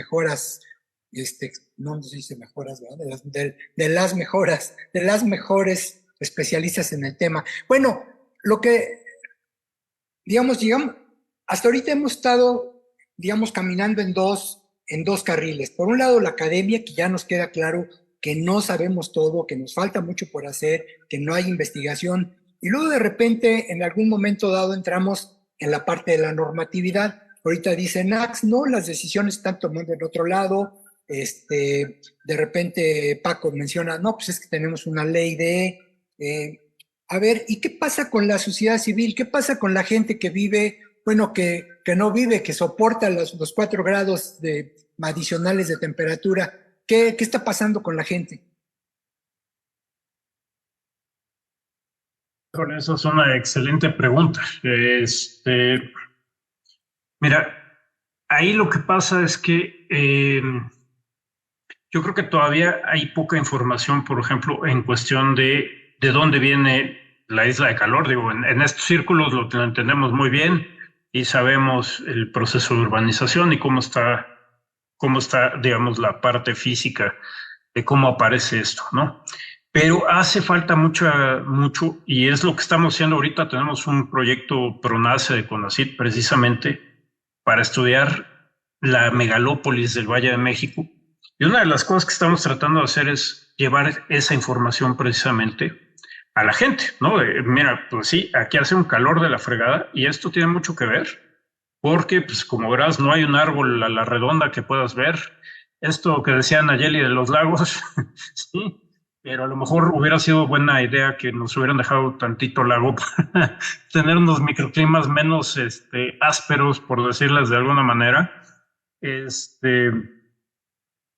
no se dice mejoras, ¿verdad? De las mejores especialistas en el tema. Bueno, lo que, digamos, hasta ahorita hemos estado digamos, caminando en dos carriles. Por un lado, la academia, que ya nos queda claro que no sabemos todo, que nos falta mucho por hacer, que no hay investigación. Y luego de repente, en algún momento dado, entramos en la parte de la normatividad. Ahorita dice NACS, no, las decisiones están tomando en otro lado. De repente Paco menciona, no, pues es que tenemos una ley a ver, ¿y qué pasa con la sociedad civil? ¿Qué pasa con la gente que vive, bueno, que no vive, que soporta los 4 grados adicionales de temperatura? ¿Qué está pasando con la gente? Esa es una excelente pregunta. Mira, ahí lo que pasa es que yo creo que todavía hay poca información, por ejemplo, en cuestión de dónde viene la isla de calor. Digo, en estos círculos lo entendemos muy bien y sabemos el proceso de urbanización y cómo está, digamos, la parte física de cómo aparece esto, ¿no? Pero hace falta mucho, y es lo que estamos haciendo ahorita. Tenemos un proyecto PRONACE de CONACYT precisamente para estudiar la megalópolis del Valle de México. Y una de las cosas que estamos tratando de hacer es llevar esa información precisamente a la gente, ¿no? Mira, pues sí, aquí hace un calor de la fregada y esto tiene mucho que ver porque, pues como verás, no hay un árbol a la redonda que puedas ver. Esto que decía Nayeli de los lagos, sí, pero a lo mejor hubiera sido buena idea que nos hubieran dejado tantito lago para tener unos microclimas menos ásperos, por decirles de alguna manera.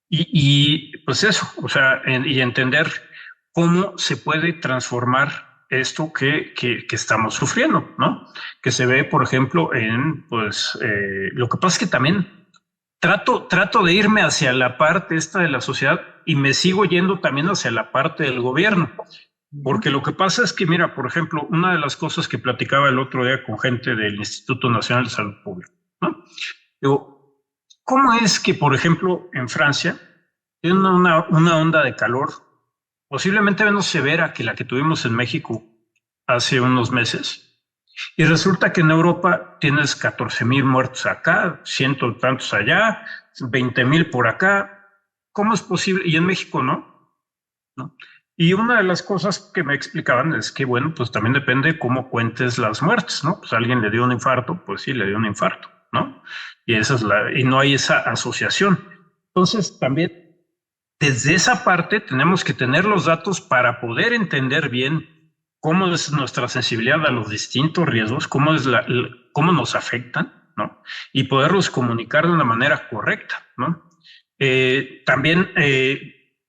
Y pues eso, o sea, y entender cómo se puede transformar esto que estamos sufriendo, ¿no? Que se ve, por ejemplo, lo que pasa es que también trato de irme hacia la parte esta de la sociedad y me sigo yendo también hacia la parte del gobierno. Porque lo que pasa es que, mira, por ejemplo, una de las cosas que platicaba el otro día con gente del Instituto Nacional de Salud Pública, ¿no? Digo, ¿cómo es que, por ejemplo, en Francia tienen una onda de calor posiblemente menos severa que la que tuvimos en México hace unos meses? Y resulta que en Europa tienes 14,000 muertos acá, 100 y tantos allá, 20,000 por acá. ¿Cómo es posible? Y en México no. Y una de las cosas que me explicaban es que, bueno, pues también depende cómo cuentes las muertes, ¿no? Pues a alguien le dio un infarto, pues sí, le dio un infarto, ¿no? Y y no hay esa asociación. Entonces, también desde esa parte tenemos que tener los datos para poder entender bien cómo es nuestra sensibilidad a los distintos riesgos, cómo nos afectan, ¿no? Y poderlos comunicar de una manera correcta, ¿no? También,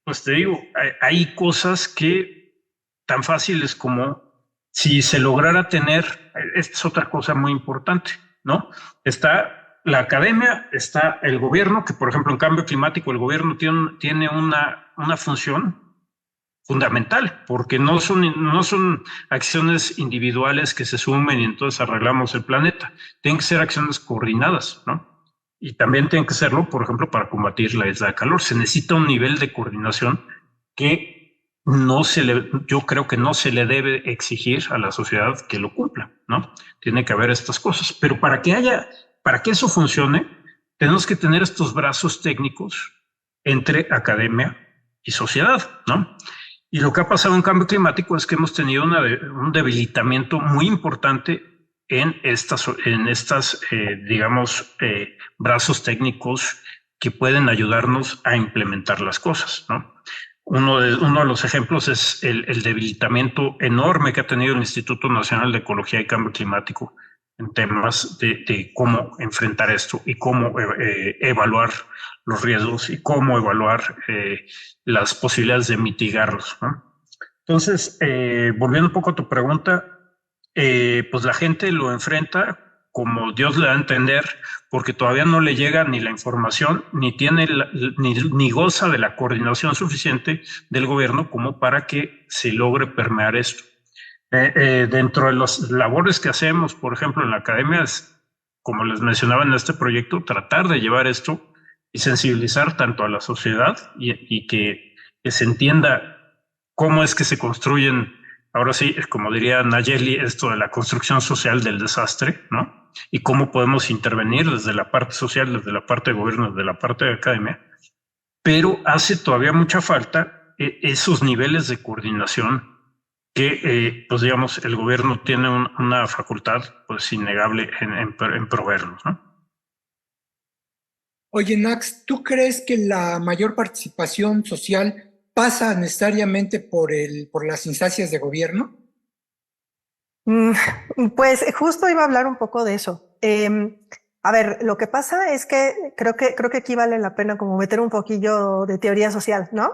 pues te digo, hay cosas que tan fáciles como si se lograra tener, esta es otra cosa muy importante, ¿no? Está la academia, está el gobierno, que por ejemplo en cambio climático el gobierno tiene una función fundamental, porque no son acciones individuales que se sumen y entonces arreglamos el planeta. Tienen que ser acciones coordinadas, ¿no? Y también tienen que serlo, por ejemplo, para combatir la isla de calor. Se necesita un nivel de coordinación que yo creo que no se le debe exigir a la sociedad que lo cumpla, ¿no? Tiene que haber estas cosas. Pero para que eso funcione, tenemos que tener estos brazos técnicos entre academia y sociedad, ¿no? Y lo que ha pasado en cambio climático es que hemos tenido un debilitamiento muy importante en estas digamos, brazos técnicos que pueden ayudarnos a implementar las cosas, ¿no? Uno de los ejemplos es el debilitamiento enorme que ha tenido el Instituto Nacional de Ecología y Cambio Climático en temas de cómo enfrentar esto y cómo evaluar los riesgos y cómo evaluar las posibilidades de mitigarlos, ¿no? Entonces, volviendo un poco a tu pregunta, pues la gente lo enfrenta como Dios le da a entender, porque todavía no le llega ni la información, ni tiene ni goza de la coordinación suficiente del gobierno como para que se logre permear esto. Dentro de las labores que hacemos, por ejemplo, en la academia, es, como les mencionaba en este proyecto, tratar de llevar esto y sensibilizar tanto a la sociedad y que se entienda cómo es que se construyen, ahora sí, como diría Nayeli, esto de la construcción social del desastre, ¿no? Y cómo podemos intervenir desde la parte social, desde la parte de gobierno, desde la parte de academia, pero hace todavía mucha falta esos niveles de coordinación que, pues digamos, el gobierno tiene una facultad pues innegable en proveernos, ¿no? Oye, Nax, ¿tú crees que la mayor participación social pasa necesariamente por las instancias de gobierno? Pues justo iba a hablar un poco de eso. A ver, lo que pasa es que creo que aquí vale la pena como meter un poquillo de teoría social, ¿no?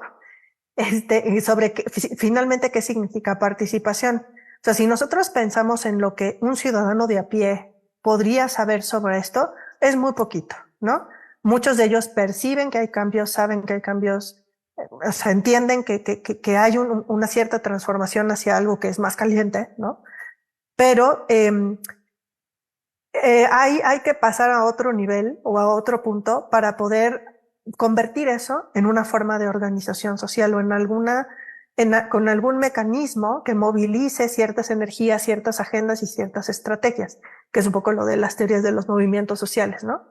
Sobre finalmente qué significa participación. O sea, si nosotros pensamos en lo que un ciudadano de a pie podría saber sobre esto, es muy poquito, ¿no? Muchos de ellos perciben que hay cambios, saben que hay cambios, o sea, entienden que hay una cierta transformación hacia algo que es más caliente, ¿no? Pero hay que pasar a otro nivel o a otro punto para poder convertir eso en una forma de organización social o con algún mecanismo que movilice ciertas energías, ciertas agendas y ciertas estrategias, que es un poco lo de las teorías de los movimientos sociales, ¿no?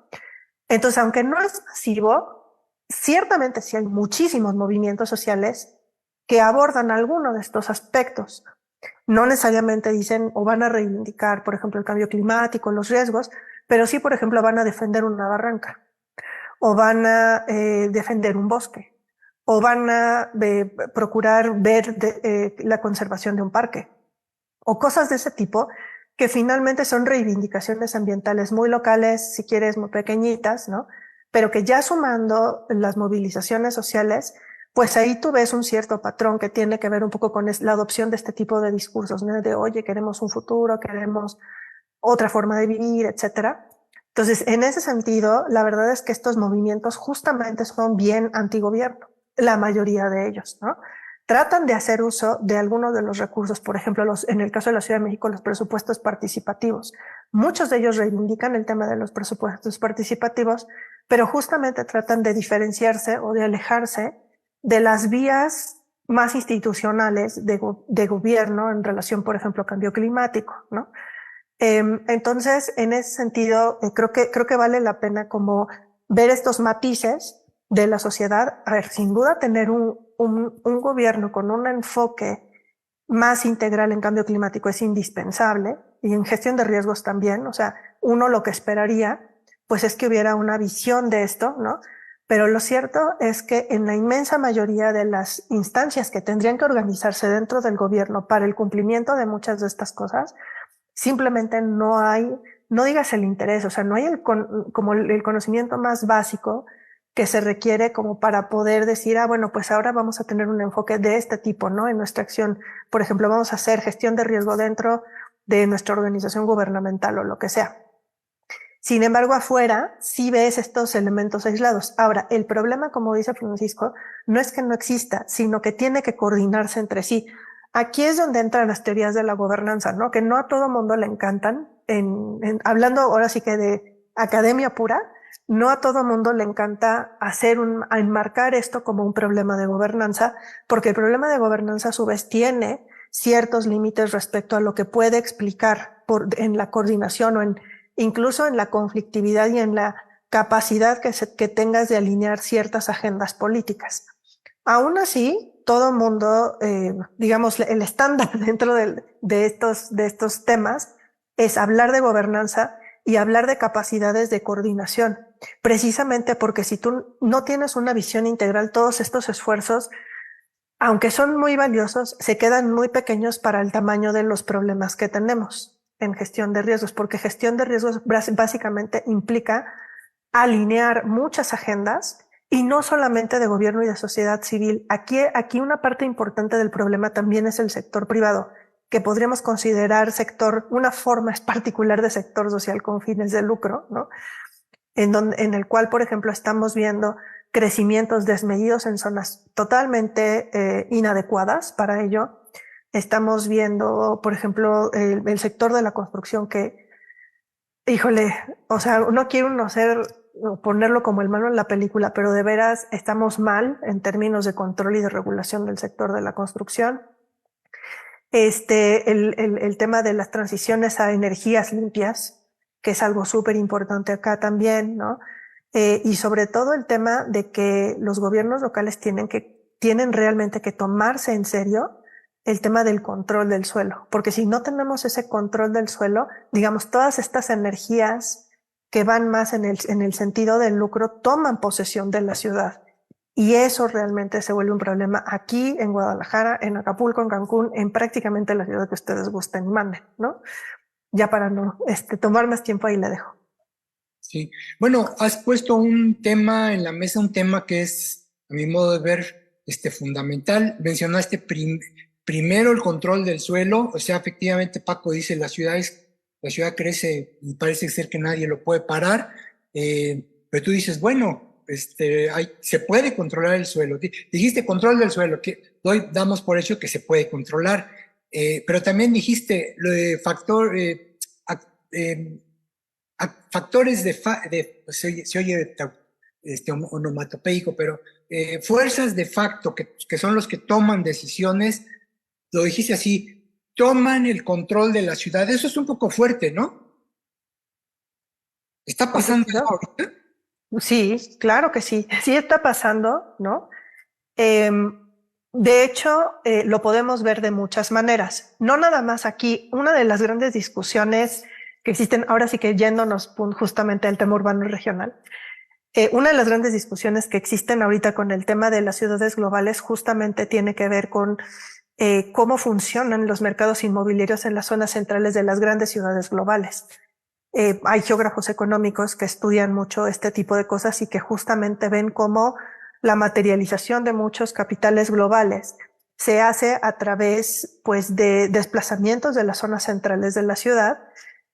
Entonces, aunque no es masivo, ciertamente sí hay muchísimos movimientos sociales que abordan alguno de estos aspectos. No necesariamente dicen o van a reivindicar, por ejemplo, el cambio climático, los riesgos, pero sí, por ejemplo, van a defender una barranca, o van a defender un bosque, o van a procurar ver la conservación de un parque, o cosas de ese tipo que finalmente son reivindicaciones ambientales muy locales, si quieres, muy pequeñitas, ¿no? Pero que ya sumando las movilizaciones sociales, pues ahí tú ves un cierto patrón que tiene que ver un poco con la adopción de este tipo de discursos, ¿no? De, oye, queremos un futuro, queremos otra forma de vivir, etcétera. Entonces, en ese sentido, la verdad es que estos movimientos justamente son bien antigobierno, la mayoría de ellos, ¿no? Tratan de hacer uso de algunos de los recursos, por ejemplo, en el caso de la Ciudad de México, los presupuestos participativos. Muchos de ellos reivindican el tema de los presupuestos participativos, pero justamente tratan de diferenciarse o de alejarse de las vías más institucionales de gobierno en relación, por ejemplo, al cambio climático, ¿no? Entonces, en ese sentido, creo que vale la pena como ver estos matices de la sociedad. A ver, sin duda tener un gobierno con un enfoque más integral en cambio climático es indispensable, y en gestión de riesgos también. O sea, uno lo que esperaría pues es que hubiera una visión de esto, ¿no? Pero lo cierto es que en la inmensa mayoría de las instancias que tendrían que organizarse dentro del gobierno para el cumplimiento de muchas de estas cosas, simplemente no hay, no digas el interés, o sea, no hay como el conocimiento más básico que se requiere como para poder decir, bueno, pues ahora vamos a tener un enfoque de este tipo, ¿no? En nuestra acción, por ejemplo, vamos a hacer gestión de riesgo dentro de nuestra organización gubernamental o lo que sea. Sin embargo, afuera sí ves estos elementos aislados. Ahora, el problema, como dice Francisco, no es que no exista, sino que tiene que coordinarse entre sí. Aquí es donde entran las teorías de la gobernanza, ¿no? Que no a todo mundo le encantan. Hablando ahora sí que de academia pura, no a todo mundo le encanta enmarcar esto como un problema de gobernanza, porque el problema de gobernanza a su vez tiene ciertos límites respecto a lo que puede explicar en la coordinación o incluso en la conflictividad y en la capacidad que tengas de alinear ciertas agendas políticas. Aún así, todo mundo, digamos, el estándar dentro de estos temas es hablar de gobernanza y hablar de capacidades de coordinación, precisamente porque si tú no tienes una visión integral, todos estos esfuerzos, aunque son muy valiosos, se quedan muy pequeños para el tamaño de los problemas que tenemos en gestión de riesgos, porque gestión de riesgos básicamente implica alinear muchas agendas y no solamente de gobierno y de sociedad civil. Aquí una parte importante del problema también es el sector privado, que podríamos considerar una forma particular de sector social con fines de lucro, ¿no? En el cual, por ejemplo, estamos viendo crecimientos desmedidos en zonas totalmente inadecuadas para ello. Estamos viendo, por ejemplo, el sector de la construcción que, híjole, o sea, no quiero ponerlo como el malo en la película, pero de veras estamos mal en términos de control y de regulación del sector de la construcción. El tema de las transiciones a energías limpias, que es algo súper importante acá también, ¿no? Y sobre todo el tema de que los gobiernos locales tienen realmente que tomarse en serio el tema del control del suelo, porque si no tenemos ese control del suelo, digamos, todas estas energías que van más en el sentido del lucro toman posesión de la ciudad. Y eso realmente se vuelve un problema aquí en Guadalajara, en Acapulco, en Cancún, en prácticamente la ciudad que ustedes gusten y manden, ¿no? Ya para no tomar más tiempo, ahí le dejo. Sí. Bueno, has puesto un tema en la mesa, un tema que es, a mi modo de ver, fundamental. Mencionaste primero el control del suelo, o sea, efectivamente Paco dice, la ciudad crece y parece ser que nadie lo puede parar, pero tú dices, bueno, se puede controlar el suelo. Dijiste control del suelo, que hoy damos por hecho que se puede controlar, pero también dijiste lo de factores pues, se oye onomatopeico, pero fuerzas de facto que son los que toman decisiones, lo dijiste así, toman el control de la ciudad. Eso es un poco fuerte, ¿no? ¿Está pasando eso ahorita? Sí, claro que sí. Sí está pasando, ¿no? De hecho, lo podemos ver de muchas maneras. No nada más aquí. Una de las grandes discusiones que existen, ahora sí que yéndonos justamente al tema urbano y regional, una de las grandes discusiones que existen ahorita con el tema de las ciudades globales justamente tiene que ver con cómo funcionan los mercados inmobiliarios en las zonas centrales de las grandes ciudades globales. Hay geógrafos económicos que estudian mucho este tipo de cosas y que justamente ven cómo la materialización de muchos capitales globales se hace a través, pues, de desplazamientos de las zonas centrales de la ciudad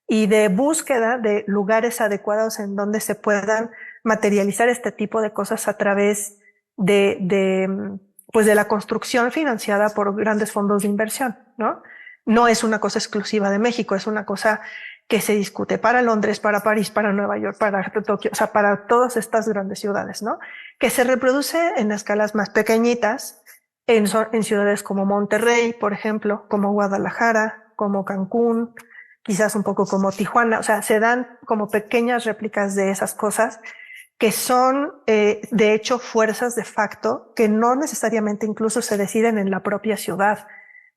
y de búsqueda de lugares adecuados en donde se puedan materializar este tipo de cosas a través pues de la construcción financiada por grandes fondos de inversión, ¿no? No es una cosa exclusiva de México, es una cosa que se discute para Londres, para París, para Nueva York, para Tokio, o sea, para todas estas grandes ciudades, ¿no? Que se reproduce en escalas más pequeñitas, en ciudades como Monterrey, por ejemplo, como Guadalajara, como Cancún, quizás un poco como Tijuana, o sea, se dan como pequeñas réplicas de esas cosas que son, de hecho, fuerzas de facto que no necesariamente incluso se deciden en la propia ciudad.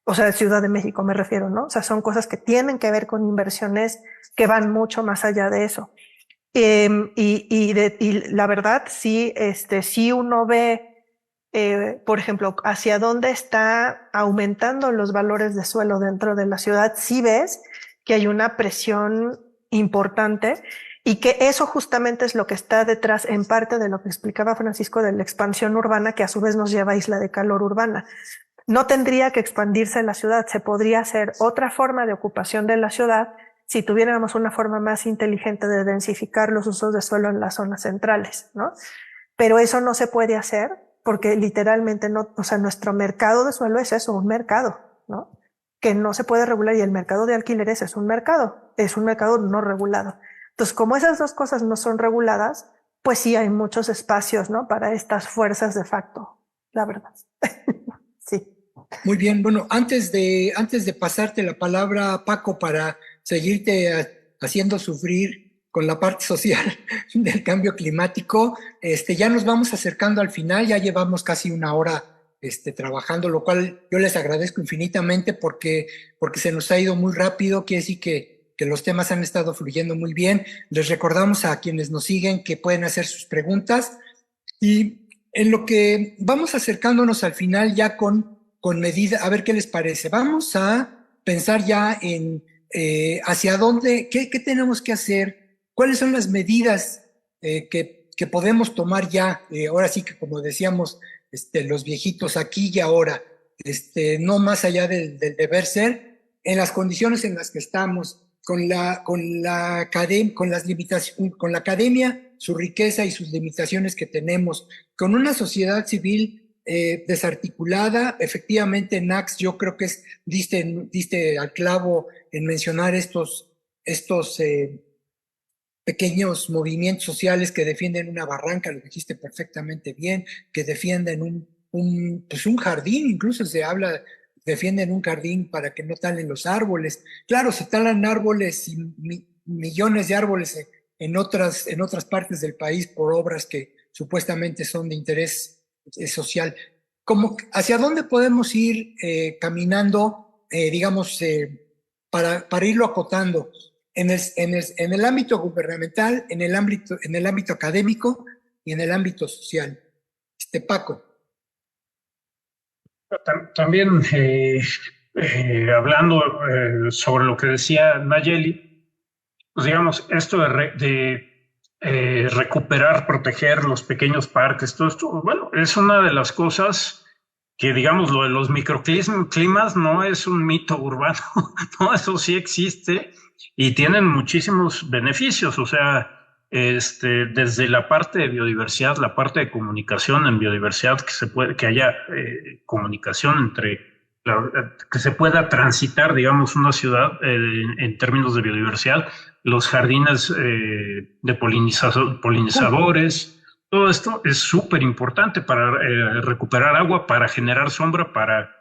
O sea, Ciudad de México me refiero, ¿no? O sea, son cosas que tienen que ver con inversiones que van mucho más allá de eso. Y la verdad, sí, sí uno ve, por ejemplo, hacia dónde está aumentando los valores de suelo dentro de la ciudad, sí ves que hay una presión importante y que eso justamente es lo que está detrás en parte de lo que explicaba Francisco de la expansión urbana, que a su vez nos lleva a isla de calor urbana. No tendría que expandirse la ciudad, se podría hacer otra forma de ocupación de la ciudad si tuviéramos una forma más inteligente de densificar los usos de suelo en las zonas centrales, ¿no? Pero eso no se puede hacer porque literalmente no, o sea, nuestro mercado de suelo es eso, un mercado, ¿no? Que no se puede regular, y el mercado de alquileres es un mercado no regulado. Entonces, como esas dos cosas no son reguladas, pues sí hay muchos espacios, ¿no? Para estas fuerzas de facto, la verdad. Sí. Muy bien, bueno, antes de pasarte la palabra, Paco, para seguirte haciendo sufrir con la parte social del cambio climático, ya nos vamos acercando al final, ya llevamos casi una hora trabajando, lo cual yo les agradezco infinitamente porque se nos ha ido muy rápido, quiere decir que los temas han estado fluyendo muy bien. Les recordamos a quienes nos siguen que pueden hacer sus preguntas, y en lo que vamos acercándonos al final ya con medida, a ver qué les parece. Vamos a pensar ya en hacia dónde, qué tenemos que hacer, cuáles son las medidas que podemos tomar ya, ahora sí que como decíamos, los viejitos, aquí y ahora, no más allá del deber ser, en las condiciones en las que estamos, con la academia, su riqueza y sus limitaciones que tenemos, con una sociedad civil desarticulada. Efectivamente, Nax, yo creo que diste al clavo en mencionar estos pequeños movimientos sociales que defienden una barranca, lo dijiste perfectamente bien, que defienden pues un jardín, incluso se habla, defienden un jardín para que no talen los árboles. Claro, se talan árboles millones de árboles en otras partes del país por obras que supuestamente son de interés social. ¿Hacia dónde podemos ir caminando, digamos, para irlo acotando en el ámbito gubernamental, en el ámbito académico y en el ámbito social? Paco. También hablando sobre lo que decía Nayeli, pues digamos, esto de recuperar, proteger los pequeños parques, todo esto, bueno, es una de las cosas que, digamos, lo de los microclimas no es un mito urbano, no, eso sí existe y tienen muchísimos beneficios, o sea, desde la parte de biodiversidad, la parte de comunicación en biodiversidad, que haya comunicación que se pueda transitar, digamos, una ciudad en términos de biodiversidad, los jardines de polinizadores, todo esto es súper importante para recuperar agua, para generar sombra, para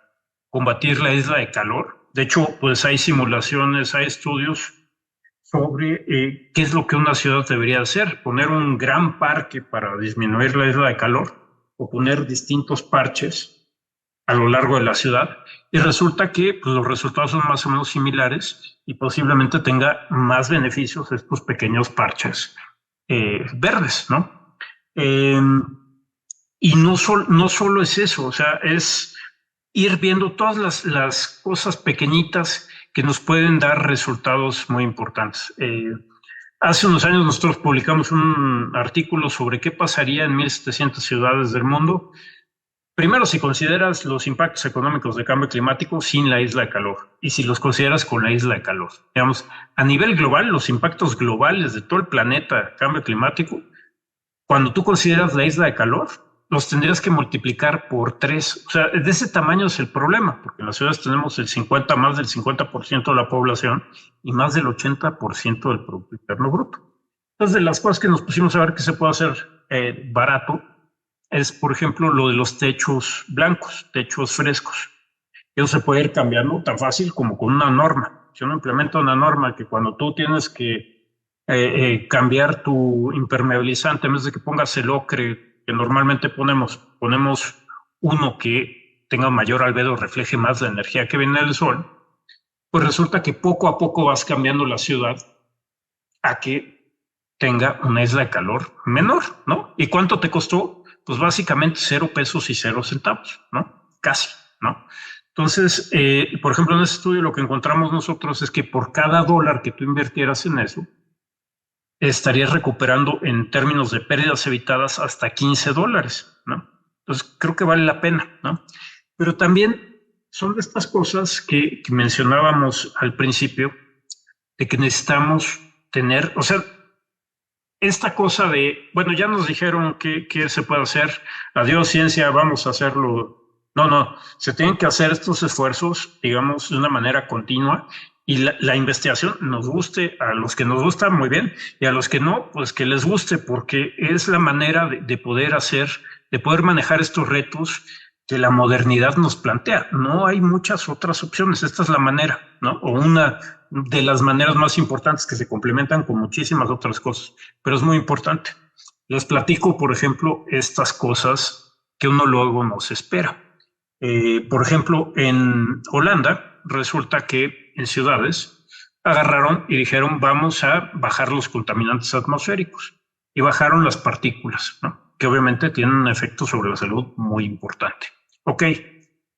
combatir la isla de calor. De hecho, pues hay simulaciones, hay estudios sobre qué es lo que una ciudad debería hacer, poner un gran parque para disminuir la isla de calor o poner distintos parches a lo largo de la ciudad, y resulta que pues, los resultados son más o menos similares y posiblemente tenga más beneficios estos pequeños parches verdes, ¿no? Y no solo es eso, o sea, es ir viendo todas las cosas pequeñitas que nos pueden dar resultados muy importantes. Hace unos años nosotros publicamos un artículo sobre qué pasaría en 1,700 ciudades del mundo. Primero, si consideras los impactos económicos del cambio climático sin la isla de calor y si los consideras con la isla de calor. Digamos, a nivel global, los impactos globales de todo el planeta, cambio climático, cuando tú consideras la isla de calor, los tendrías que multiplicar por 3. O sea, de ese tamaño es el problema, porque en las ciudades tenemos más del 50% de la población y más del 80% del Producto Interno Bruto. Entonces, de las cosas que nos pusimos a ver que se puede hacer barato, es, por ejemplo, lo de los techos blancos, techos frescos. Eso se puede ir cambiando tan fácil como con una norma. Si uno implementa una norma que cuando tú tienes que cambiar tu impermeabilizante, en vez de que pongas el ocre que normalmente ponemos uno que tenga mayor albedo, refleje más la energía que viene del sol, pues resulta que poco a poco vas cambiando la ciudad a que tenga una isla de calor menor, ¿no? ¿Y cuánto te costó? Pues básicamente 0 pesos y 0 centavos, ¿no? Casi, ¿no? Entonces, por ejemplo, en ese estudio lo que encontramos nosotros es que por cada $1 que tú invirtieras en eso, estarías recuperando en términos de pérdidas evitadas hasta $15, ¿no? Entonces, creo que vale la pena, ¿no? Pero también son de estas cosas que mencionábamos al principio, de que necesitamos tener, o sea, esta cosa de, bueno, ya nos dijeron que se puede hacer, adiós ciencia, vamos a hacerlo. No, se tienen que hacer estos esfuerzos, digamos, de una manera continua, y la investigación nos guste, a los que nos gusta muy bien, y a los que no, pues que les guste, porque es la manera de poder hacer, de poder manejar estos retos que la modernidad nos plantea. No hay muchas otras opciones, esta es la manera, ¿no? O una de las maneras más importantes que se complementan con muchísimas otras cosas, pero es muy importante. Les platico, por ejemplo, estas cosas que uno luego no se espera. Por ejemplo, en Holanda resulta que en ciudades agarraron y dijeron vamos a bajar los contaminantes atmosféricos y bajaron las partículas, ¿no? Que obviamente tienen un efecto sobre la salud muy importante. Ok,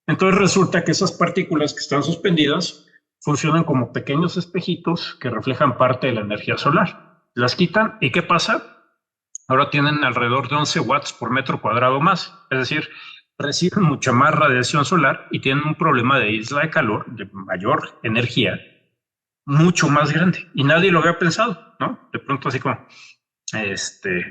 entonces resulta que esas partículas que están suspendidas funcionan como pequeños espejitos que reflejan parte de la energía solar. Las quitan y ¿qué pasa? Ahora tienen alrededor de 11 watts por metro cuadrado más, es decir, reciben mucha más radiación solar y tienen un problema de isla de calor, de mayor energía, mucho más grande. Y nadie lo había pensado, ¿no? De pronto así como,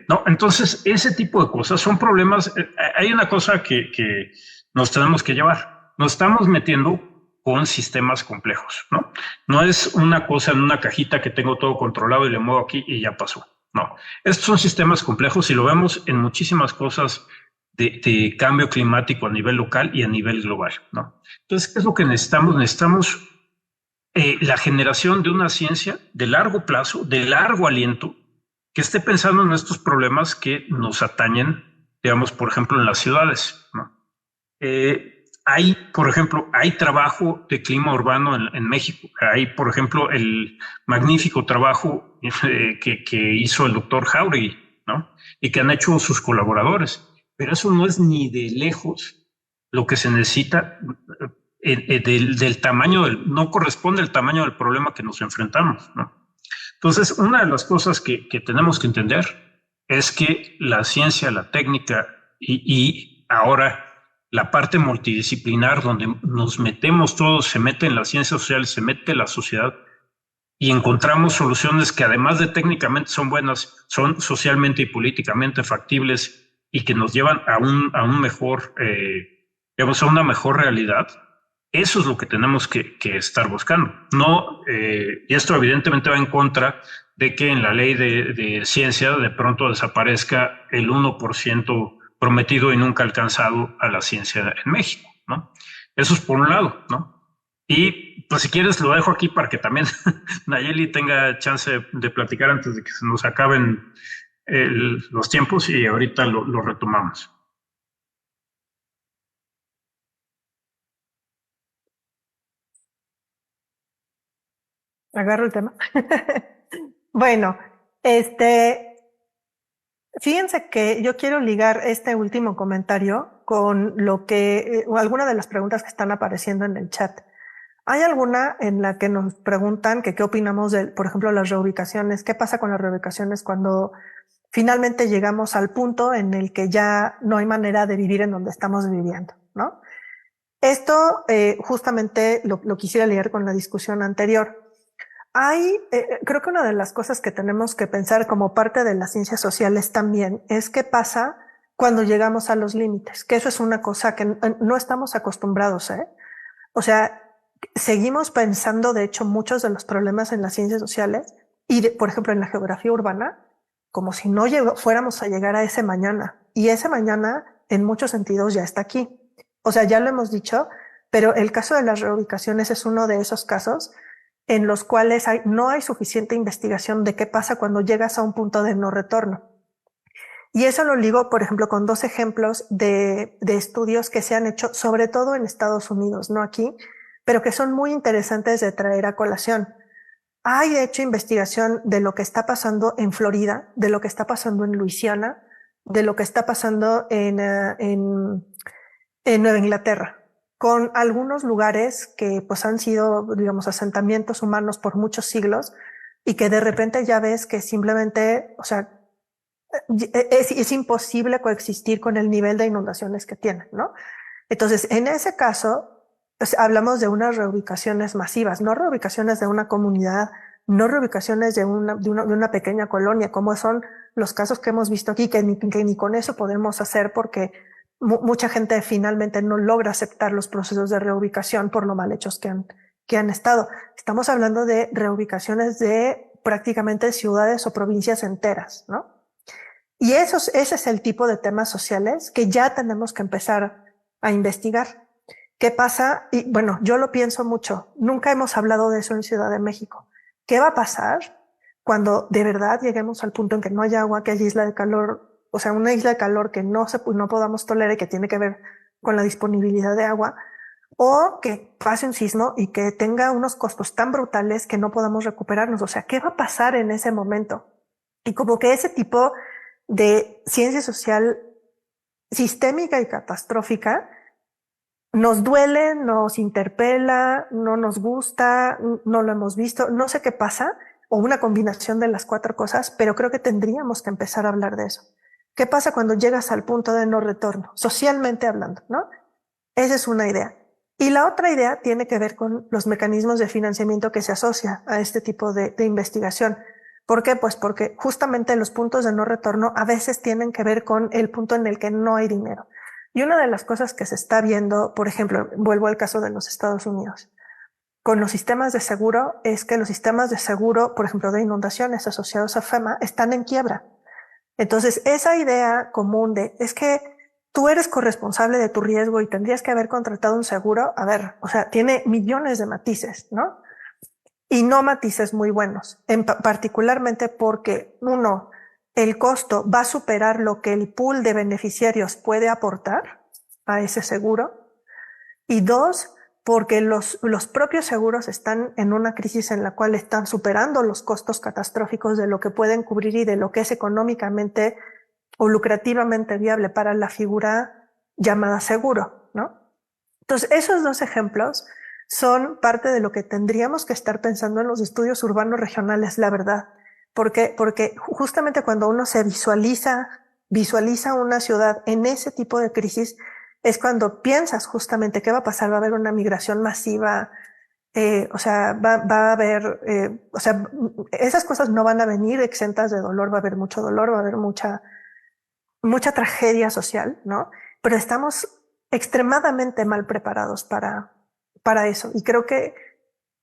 no, entonces ese tipo de cosas son problemas. Hay una cosa que nos tenemos que llevar. Nos estamos metiendo con sistemas complejos, ¿no? No es una cosa en una cajita que tengo todo controlado y le muevo aquí y ya pasó. No, estos son sistemas complejos y lo vemos en muchísimas cosas de cambio climático a nivel local y a nivel global, ¿no? Entonces, ¿qué es lo que necesitamos? Necesitamos la generación de una ciencia de largo plazo, de largo aliento, que esté pensando en estos problemas que nos atañen, digamos, por ejemplo, en las ciudades, ¿no? Por ejemplo, hay trabajo de clima urbano en México. Hay, por ejemplo, el magnífico trabajo que hizo el doctor Jauregui, ¿no? Y que han hecho sus colaboradores. Pero eso no es ni de lejos lo que se necesita del tamaño, no corresponde al tamaño del problema que nos enfrentamos, ¿no? Entonces, una de las cosas que tenemos que entender es que la ciencia, la técnica y ahora la parte multidisciplinar donde nos metemos todos, se mete en las ciencias sociales, se mete la sociedad y encontramos soluciones que además de técnicamente son buenas, son socialmente y políticamente factibles y que nos llevan a un mejor, digamos, a una mejor realidad. Eso es lo que tenemos que estar buscando. No, y esto evidentemente va en contra de que en la ley de ciencia de pronto desaparezca el 1% prometido y nunca alcanzado a la ciencia en México, ¿no? Eso es por un lado, ¿no? Y pues si quieres lo dejo aquí para que también Nayeli tenga chance de platicar antes de que se nos acaben los tiempos y ahorita lo retomamos. Agarro el tema. Bueno, fíjense que yo quiero ligar este último comentario con lo que, o alguna de las preguntas que están apareciendo en el chat. Hay alguna en la que nos preguntan que qué opinamos de, por ejemplo, las reubicaciones. ¿Qué pasa con las reubicaciones cuando finalmente llegamos al punto en el que ya no hay manera de vivir en donde estamos viviendo, ¿no? Esto justamente lo quisiera ligar con la discusión anterior. Creo que una de las cosas que tenemos que pensar como parte de las ciencias sociales también es qué pasa cuando llegamos a los límites, que eso es una cosa que no estamos acostumbrados, ¿eh? O sea, seguimos pensando, de hecho, muchos de los problemas en las ciencias sociales y, por ejemplo, en la geografía urbana, como si no fuéramos a llegar a ese mañana. Y ese mañana, en muchos sentidos, ya está aquí. O sea, ya lo hemos dicho, pero el caso de las reubicaciones es uno de esos casos en los cuales no hay suficiente investigación de qué pasa cuando llegas a un punto de no retorno. Y eso lo ligo, por ejemplo, con dos ejemplos de estudios que se han hecho, sobre todo en Estados Unidos, no aquí, pero que son muy interesantes de traer a colación. Hay, de hecho, investigación de lo que está pasando en Florida, de lo que está pasando en Luisiana, de lo que está pasando en Nueva Inglaterra, con algunos lugares que pues han sido, digamos, asentamientos humanos por muchos siglos y que de repente ya ves que simplemente, o sea, es imposible coexistir con el nivel de inundaciones que tienen, ¿no? Entonces, en ese caso, pues, hablamos de unas reubicaciones masivas, no reubicaciones de una comunidad, no reubicaciones de una pequeña colonia, como son los casos que hemos visto aquí, que ni con eso podemos hacer porque mucha gente finalmente no logra aceptar los procesos de reubicación por lo mal hechos que han estado. Estamos hablando de reubicaciones de prácticamente ciudades o provincias enteras, ¿no? Y ese es el tipo de temas sociales que ya tenemos que empezar a investigar. ¿Qué pasa? Y bueno, yo lo pienso mucho. Nunca hemos hablado de eso en Ciudad de México. ¿Qué va a pasar cuando de verdad lleguemos al punto en que no haya agua, que haya isla de calor? O sea, una isla de calor que no podamos tolerar y que tiene que ver con la disponibilidad de agua, o que pase un sismo y que tenga unos costos tan brutales que no podamos recuperarnos. O sea, ¿qué va a pasar en ese momento? Y como que ese tipo de ciencia social sistémica y catastrófica nos duele, nos interpela, no nos gusta, no lo hemos visto, no sé qué pasa, o una combinación de las cuatro cosas, pero creo que tendríamos que empezar a hablar de eso. ¿Qué pasa cuando llegas al punto de no retorno? Socialmente hablando, ¿no? Esa es una idea. Y la otra idea tiene que ver con los mecanismos de financiamiento que se asocia a este tipo de investigación. ¿Por qué? Pues porque justamente los puntos de no retorno a veces tienen que ver con el punto en el que no hay dinero. Y una de las cosas que se está viendo, por ejemplo, vuelvo al caso de los Estados Unidos, con los sistemas de seguro, es que los sistemas de seguro, por ejemplo, de inundaciones asociados a FEMA, están en quiebra. Entonces, esa idea común de, es que tú eres corresponsable de tu riesgo y tendrías que haber contratado un seguro, a ver, o sea, tiene millones de matices, ¿no? y no matices muy buenos, particularmente porque, uno, el costo va a superar lo que el pool de beneficiarios puede aportar a ese seguro, y dos, porque los propios seguros están en una crisis en la cual están superando los costos catastróficos de lo que pueden cubrir y de lo que es económicamente o lucrativamente viable para la figura llamada seguro, ¿no? Entonces, esos dos ejemplos son parte de lo que tendríamos que estar pensando en los estudios urbanos regionales, la verdad. Porque justamente cuando uno se visualiza una ciudad en ese tipo de crisis, es cuando piensas justamente qué va a pasar. Va a haber una migración masiva, o sea, va a haber, o sea, esas cosas no van a venir exentas de dolor, va a haber mucho dolor, va a haber mucha tragedia social, ¿no? Pero estamos extremadamente mal preparados para eso. Y creo que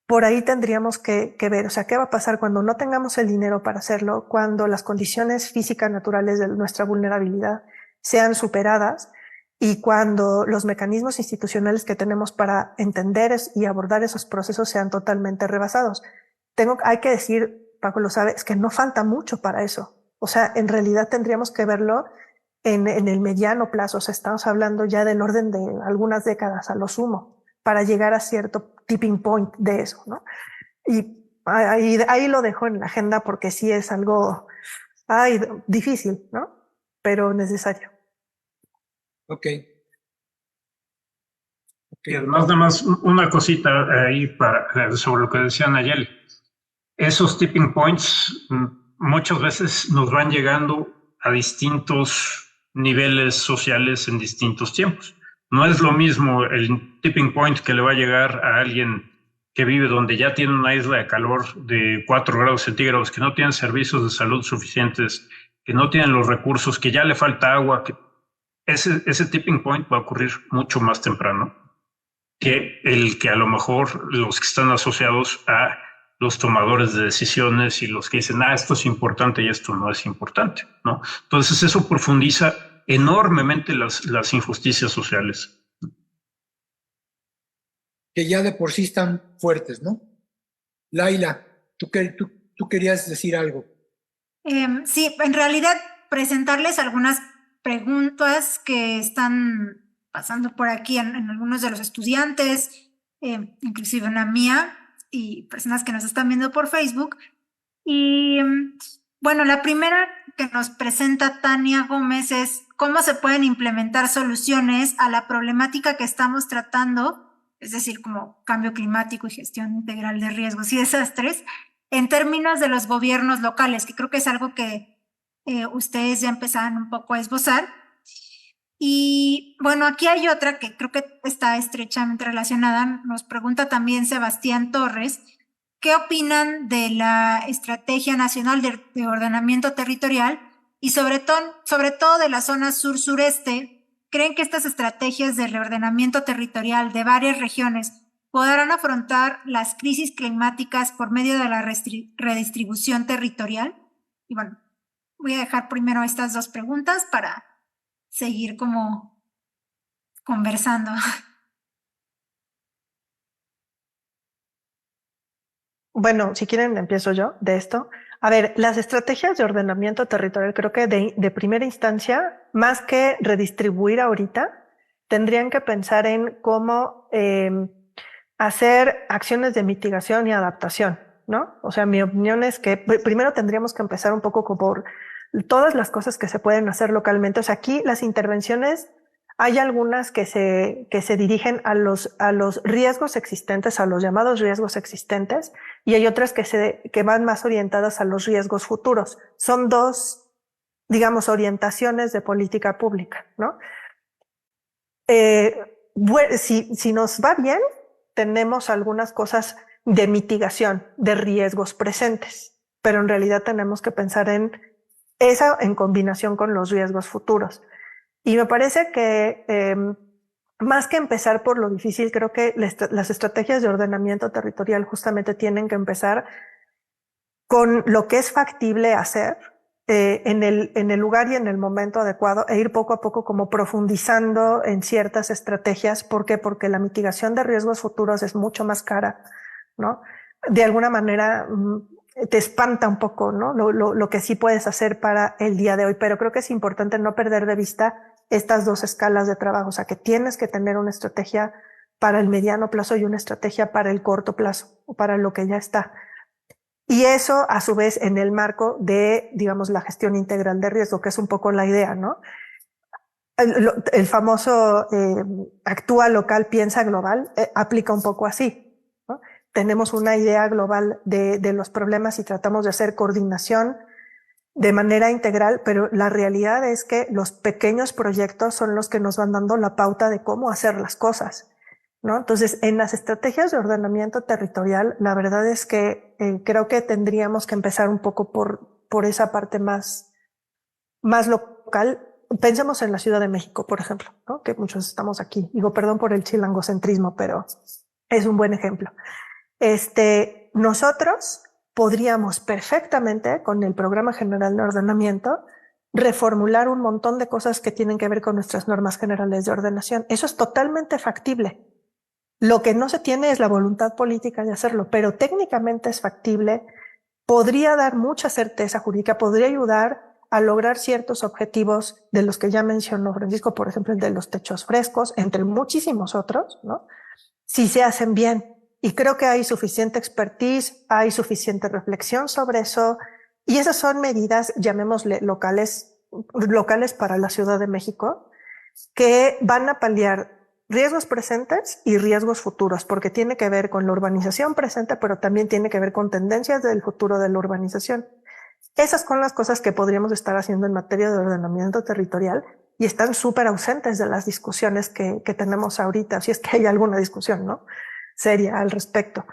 por ahí tendríamos que ver, o sea, qué va a pasar cuando no tengamos el dinero para hacerlo, cuando las condiciones físicas naturales de nuestra vulnerabilidad sean superadas y cuando los mecanismos institucionales que tenemos para entender y abordar esos procesos sean totalmente rebasados. Hay que decir, Paco lo sabe, es que no falta mucho para eso. O sea, en realidad tendríamos que verlo en el mediano plazo. O sea, estamos hablando ya del orden de algunas décadas a lo sumo para llegar a cierto tipping point de eso, ¿no? Y ahí lo dejo en la agenda porque sí es algo difícil, ¿no? Pero necesario. Ok. Y además, nada más una cosita ahí sobre lo que decía Nayeli. Esos tipping points muchas veces nos van llegando a distintos niveles sociales en distintos tiempos. No es lo mismo el tipping point que le va a llegar a alguien que vive donde ya tiene una isla de calor de 4 grados centígrados, que no tiene servicios de salud suficientes, que no tienen los recursos, que ya le falta agua. Que ese tipping point va a ocurrir mucho más temprano que el que a lo mejor los que están asociados a los tomadores de decisiones y los que dicen, esto es importante y esto no es importante, ¿no? Entonces eso profundiza enormemente las injusticias sociales. Que ya de por sí están fuertes, ¿no? Laila, tú querías decir algo. Sí, en realidad presentarles algunas preguntas que están pasando por aquí en algunos de los estudiantes, inclusive una mía y personas que nos están viendo por Facebook. Y bueno, la primera que nos presenta Tania Gómez es cómo se pueden implementar soluciones a la problemática que estamos tratando, es decir, como cambio climático y gestión integral de riesgos y desastres, en términos de los gobiernos locales, que creo que es algo que ustedes ya empezaron un poco a esbozar. Y bueno, aquí hay otra que creo que está estrechamente relacionada. Nos pregunta también Sebastián Torres, ¿qué opinan de la Estrategia Nacional de Ordenamiento Territorial y sobre todo de la zona sur-sureste? ¿Creen que estas estrategias de reordenamiento territorial de varias regiones podrán afrontar las crisis climáticas por medio de la redistribución territorial? Y bueno, voy a dejar primero estas dos preguntas para seguir como conversando. Bueno, si quieren empiezo yo de esto. A ver, las estrategias de ordenamiento territorial creo que de primera instancia, más que redistribuir ahorita, tendrían que pensar en cómo hacer acciones de mitigación y adaptación, ¿no? O sea, mi opinión es que primero tendríamos que empezar un poco por todas las cosas que se pueden hacer localmente. O sea, aquí las intervenciones, hay algunas que se dirigen a los riesgos existentes, a los llamados riesgos existentes, y hay otras que van más orientadas a los riesgos futuros. Son dos, digamos, orientaciones de política pública, ¿no? Bueno, si nos va bien, tenemos algunas cosas de mitigación de riesgos presentes, pero en realidad tenemos que pensar en esa en combinación con los riesgos futuros. Y me parece que más que empezar por lo difícil, creo que las estrategias de ordenamiento territorial justamente tienen que empezar con lo que es factible hacer en el lugar y en el momento adecuado e ir poco a poco como profundizando en ciertas estrategias. ¿Por qué? Porque la mitigación de riesgos futuros es mucho más cara, ¿no? de alguna manera te espanta un poco, ¿no? Lo que sí puedes hacer para el día de hoy, pero creo que es importante no perder de vista estas dos escalas de trabajo, o sea, que tienes que tener una estrategia para el mediano plazo y una estrategia para el corto plazo, o para lo que ya está. Y eso, a su vez, en el marco de, digamos, la gestión integral de riesgo, que es un poco la idea, ¿no? El famoso actúa local, piensa global, aplica un poco así, ¿no? Tenemos una idea global de los problemas y tratamos de hacer coordinación de manera integral, pero la realidad es que los pequeños proyectos son los que nos van dando la pauta de cómo hacer las cosas, ¿no? Entonces, en las estrategias de ordenamiento territorial, la verdad es que creo que tendríamos que empezar un poco por esa parte más local. Pensemos en la Ciudad de México, por ejemplo, ¿no? Que muchos estamos aquí. Digo, perdón por el chilangocentrismo, pero es un buen ejemplo. Nosotros podríamos perfectamente, con el Programa General de Ordenamiento, reformular un montón de cosas que tienen que ver con nuestras normas generales de ordenación. Eso es totalmente factible. Lo que no se tiene es la voluntad política de hacerlo, pero técnicamente es factible, podría dar mucha certeza jurídica, podría ayudar a lograr ciertos objetivos de los que ya mencionó Francisco, por ejemplo, el de los techos frescos, entre muchísimos otros, ¿no? Si se hacen bien. Y creo que hay suficiente expertise, hay suficiente reflexión sobre eso, y esas son medidas, llamémosle locales para la Ciudad de México, que van a paliar riesgos presentes y riesgos futuros, porque tiene que ver con la urbanización presente, pero también tiene que ver con tendencias del futuro de la urbanización. Esas son las cosas que podríamos estar haciendo en materia de ordenamiento territorial y están súper ausentes de las discusiones que tenemos ahorita, si es que hay alguna discusión, ¿no?, seria al respecto.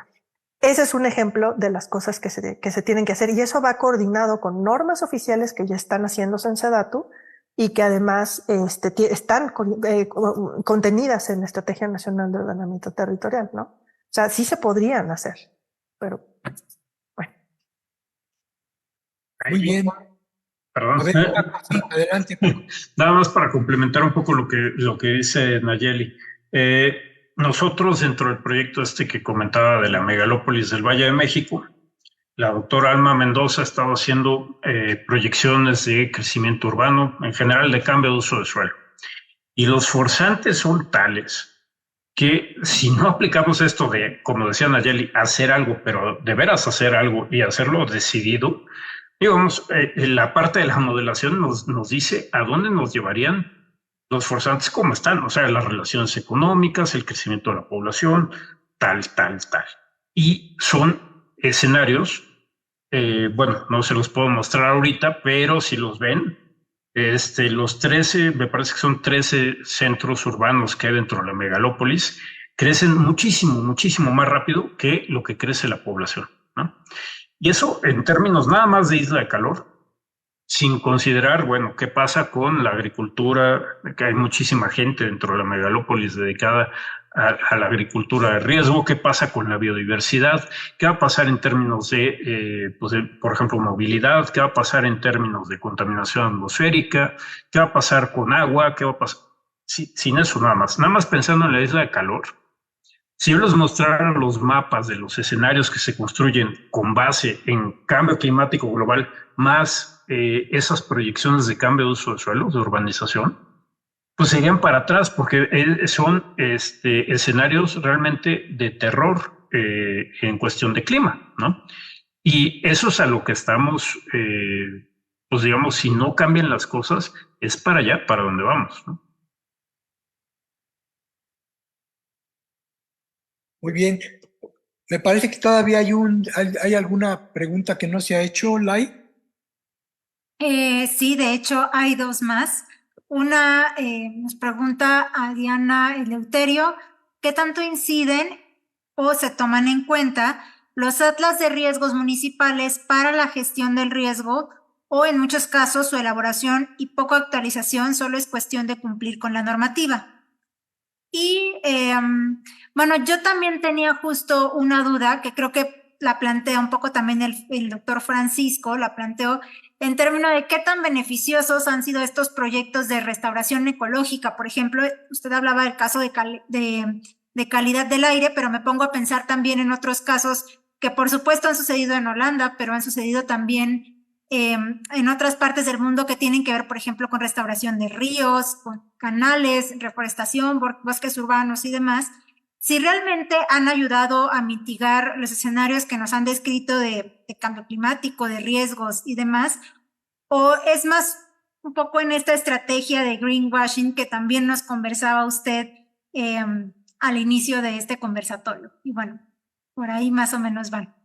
Ese es un ejemplo de las cosas que se tienen que hacer, y eso va coordinado con normas oficiales que ya están haciéndose en SEDATU y que además están contenidas en la Estrategia Nacional de Ordenamiento Territorial, ¿no? O sea, sí se podrían hacer, pero bueno. Muy bien. Perdón. A ver, sí, adelante. Nada más para complementar un poco lo que dice Nayeli. Nosotros, dentro del proyecto que comentaba de la megalópolis del Valle de México, la doctora Alma Mendoza ha estado haciendo proyecciones de crecimiento urbano, en general de cambio de uso de suelo. Y los forzantes son tales que si no aplicamos esto de, como decía Nayeli, hacer algo, pero de veras hacer algo y hacerlo decidido, digamos, la parte de la modelación nos dice a dónde nos llevarían los forzantes como están, o sea, las relaciones económicas, el crecimiento de la población, tal. Y son escenarios, bueno, no se los puedo mostrar ahorita, pero si los ven, los 13, me parece que son 13 centros urbanos que hay dentro de la megalópolis, crecen muchísimo más rápido que lo que crece la población, ¿no? Y eso en términos nada más de isla de calor, sin considerar, bueno, qué pasa con la agricultura, que hay muchísima gente dentro de la megalópolis dedicada a la agricultura de riesgo, qué pasa con la biodiversidad, qué va a pasar en términos de, por ejemplo, movilidad, qué va a pasar en términos de contaminación atmosférica, qué va a pasar con agua, qué va a pasar, sin eso nada más pensando en la isla de calor. Si yo les mostrara los mapas de los escenarios que se construyen con base en cambio climático global, más esas proyecciones de cambio de uso de suelo, de urbanización, pues serían para atrás, porque son escenarios realmente de terror en cuestión de clima, ¿no? Y eso es a lo que estamos, pues digamos, si no cambian las cosas, es para allá, para donde vamos, ¿no? Muy bien. Me parece que todavía hay alguna pregunta que no se ha hecho, Lai. Sí, de hecho hay dos más. Una nos pregunta a Diana Eleuterio, ¿qué tanto inciden o se toman en cuenta los atlas de riesgos municipales para la gestión del riesgo, o en muchos casos su elaboración y poca actualización solo es cuestión de cumplir con la normativa? Y bueno, yo también tenía justo una duda que creo que la plantea un poco también el doctor Francisco, la planteó en términos de qué tan beneficiosos han sido estos proyectos de restauración ecológica. Por ejemplo, usted hablaba del caso de calidad del aire, pero me pongo a pensar también en otros casos que por supuesto han sucedido en Holanda, pero han sucedido también en otras partes del mundo que tienen que ver, por ejemplo, con restauración de ríos, con canales, reforestación, bosques urbanos y demás, si realmente han ayudado a mitigar los escenarios que nos han descrito de cambio climático, de riesgos y demás, o es más un poco en esta estrategia de greenwashing que también nos conversaba usted al inicio de este conversatorio. Y bueno, por ahí más o menos van.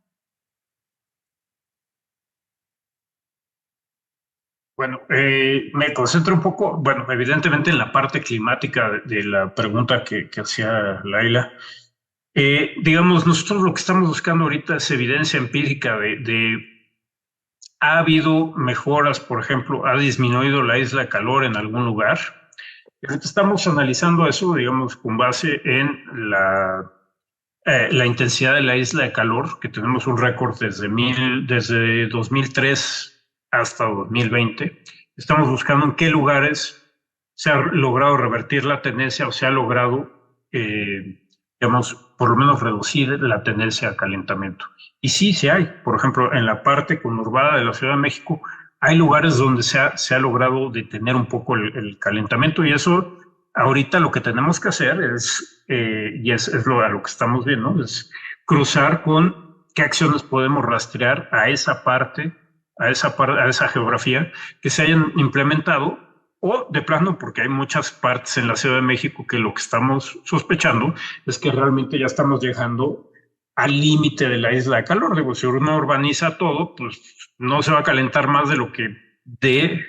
Bueno, me concentro un poco, bueno, evidentemente en la parte climática de la pregunta que hacía Laila. Digamos, nosotros lo que estamos buscando ahorita es evidencia empírica ha habido mejoras, por ejemplo, ha disminuido la isla de calor en algún lugar. Estamos analizando eso, digamos, con base en la intensidad de la isla de calor, que tenemos un récord desde 2003 hasta 2020. Estamos buscando en qué lugares se ha logrado revertir la tendencia o se ha logrado, digamos, por lo menos reducir la tendencia al calentamiento. Y sí hay. Por ejemplo, en la parte conurbada de la Ciudad de México, hay lugares donde se ha logrado detener un poco el calentamiento, y eso ahorita lo que tenemos que hacer es, y es a lo que estamos viendo, es cruzar con qué acciones podemos rastrear a esa parte, a esa geografía que se hayan implementado, o de plano, porque hay muchas partes en la Ciudad de México que lo que estamos sospechando es que realmente ya estamos llegando al límite de la isla de calor. Digo, si uno urbaniza todo, pues no se va a calentar más de lo que de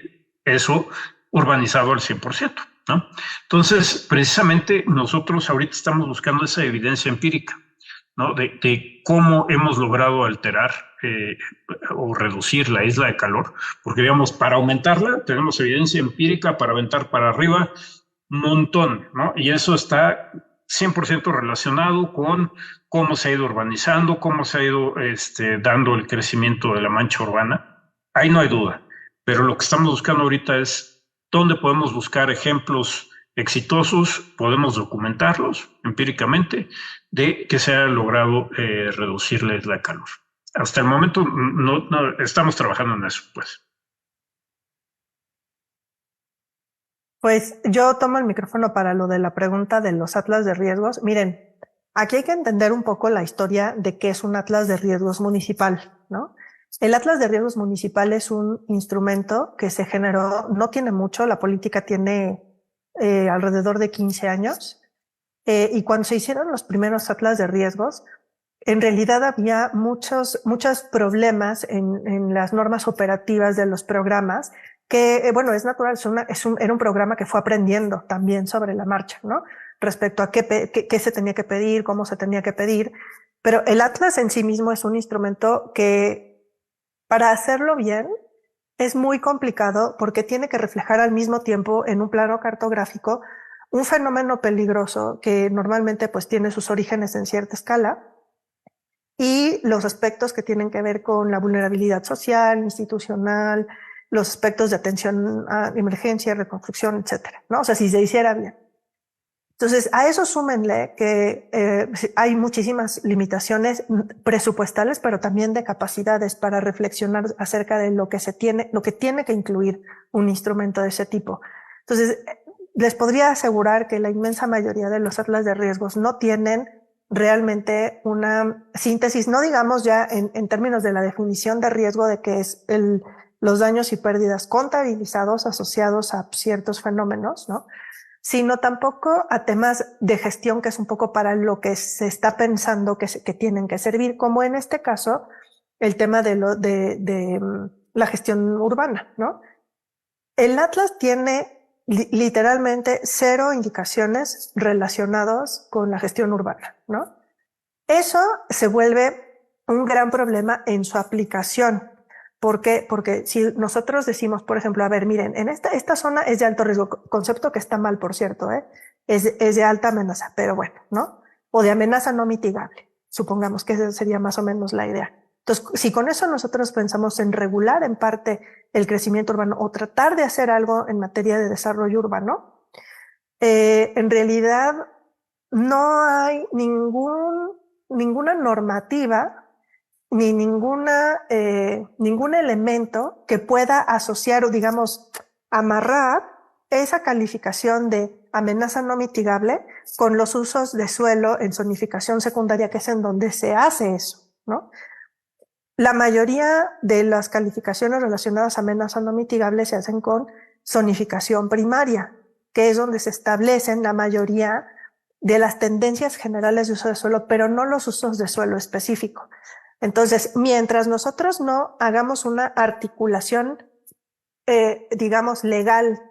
eso urbanizado al 100%, ¿no? Entonces, precisamente nosotros ahorita estamos buscando esa evidencia empírica, ¿no? De cómo hemos logrado alterar o reducir la isla de calor, porque digamos, para aumentarla tenemos evidencia empírica, para aventar para arriba un montón, ¿no? Y eso está 100% relacionado con cómo se ha ido urbanizando, cómo se ha ido dando el crecimiento de la mancha urbana. Ahí no hay duda, pero lo que estamos buscando ahorita es dónde podemos buscar ejemplos exitosos, podemos documentarlos empíricamente, de que se ha logrado reducir la isla de calor. Hasta el momento no estamos trabajando en eso, pues. Pues yo tomo el micrófono para lo de la pregunta de los atlas de riesgos. Miren, aquí hay que entender un poco la historia de qué es un atlas de riesgos municipal, ¿no? El atlas de riesgos municipal es un instrumento que se generó, no tiene mucho, la política tiene alrededor de 15 años, y cuando se hicieron los primeros atlas de riesgos, en realidad había muchos problemas en las normas operativas de los programas, que, bueno, es natural, era un programa que fue aprendiendo también sobre la marcha, ¿no? Respecto a qué se tenía que pedir, cómo se tenía que pedir. Pero el atlas en sí mismo es un instrumento que, para hacerlo bien, es muy complicado porque tiene que reflejar al mismo tiempo en un plano cartográfico un fenómeno peligroso que normalmente pues tiene sus orígenes en cierta escala, y los aspectos que tienen que ver con la vulnerabilidad social, institucional, los aspectos de atención a emergencia, reconstrucción, etcétera, ¿no? O sea, si se hiciera bien. Entonces, a eso súmenle que hay muchísimas limitaciones presupuestales, pero también de capacidades para reflexionar acerca de lo que tiene que incluir un instrumento de ese tipo. Entonces, les podría asegurar que la inmensa mayoría de los atlas de riesgos no tienen realmente una síntesis, no digamos ya en términos de la definición de riesgo, de que es los daños y pérdidas contabilizados asociados a ciertos fenómenos, ¿no? Sino tampoco a temas de gestión, que es un poco para lo que se está pensando que tienen que servir, como en este caso el tema de la gestión urbana, ¿no? El Atlas tiene literalmente 0 indicaciones relacionadas con la gestión urbana, ¿no? Eso se vuelve un gran problema en su aplicación. ¿Por qué? Porque si nosotros decimos, por ejemplo, a ver, miren, en esta zona es de alto riesgo, concepto que está mal, por cierto, es de alta amenaza, pero bueno, ¿no? O de amenaza no mitigable. Supongamos que esa sería más o menos la idea. Entonces, si con eso nosotros pensamos en regular en parte el crecimiento urbano o tratar de hacer algo en materia de desarrollo urbano, en realidad no hay ninguna normativa ni ningún elemento que pueda asociar o, digamos, amarrar esa calificación de amenaza no mitigable con los usos de suelo en zonificación secundaria, que es en donde se hace eso, ¿no? La mayoría de las calificaciones relacionadas a amenaza no mitigable se hacen con zonificación primaria, que es donde se establecen la mayoría de las tendencias generales de uso de suelo, pero no los usos de suelo específico. Entonces, mientras nosotros no hagamos una articulación, digamos, legal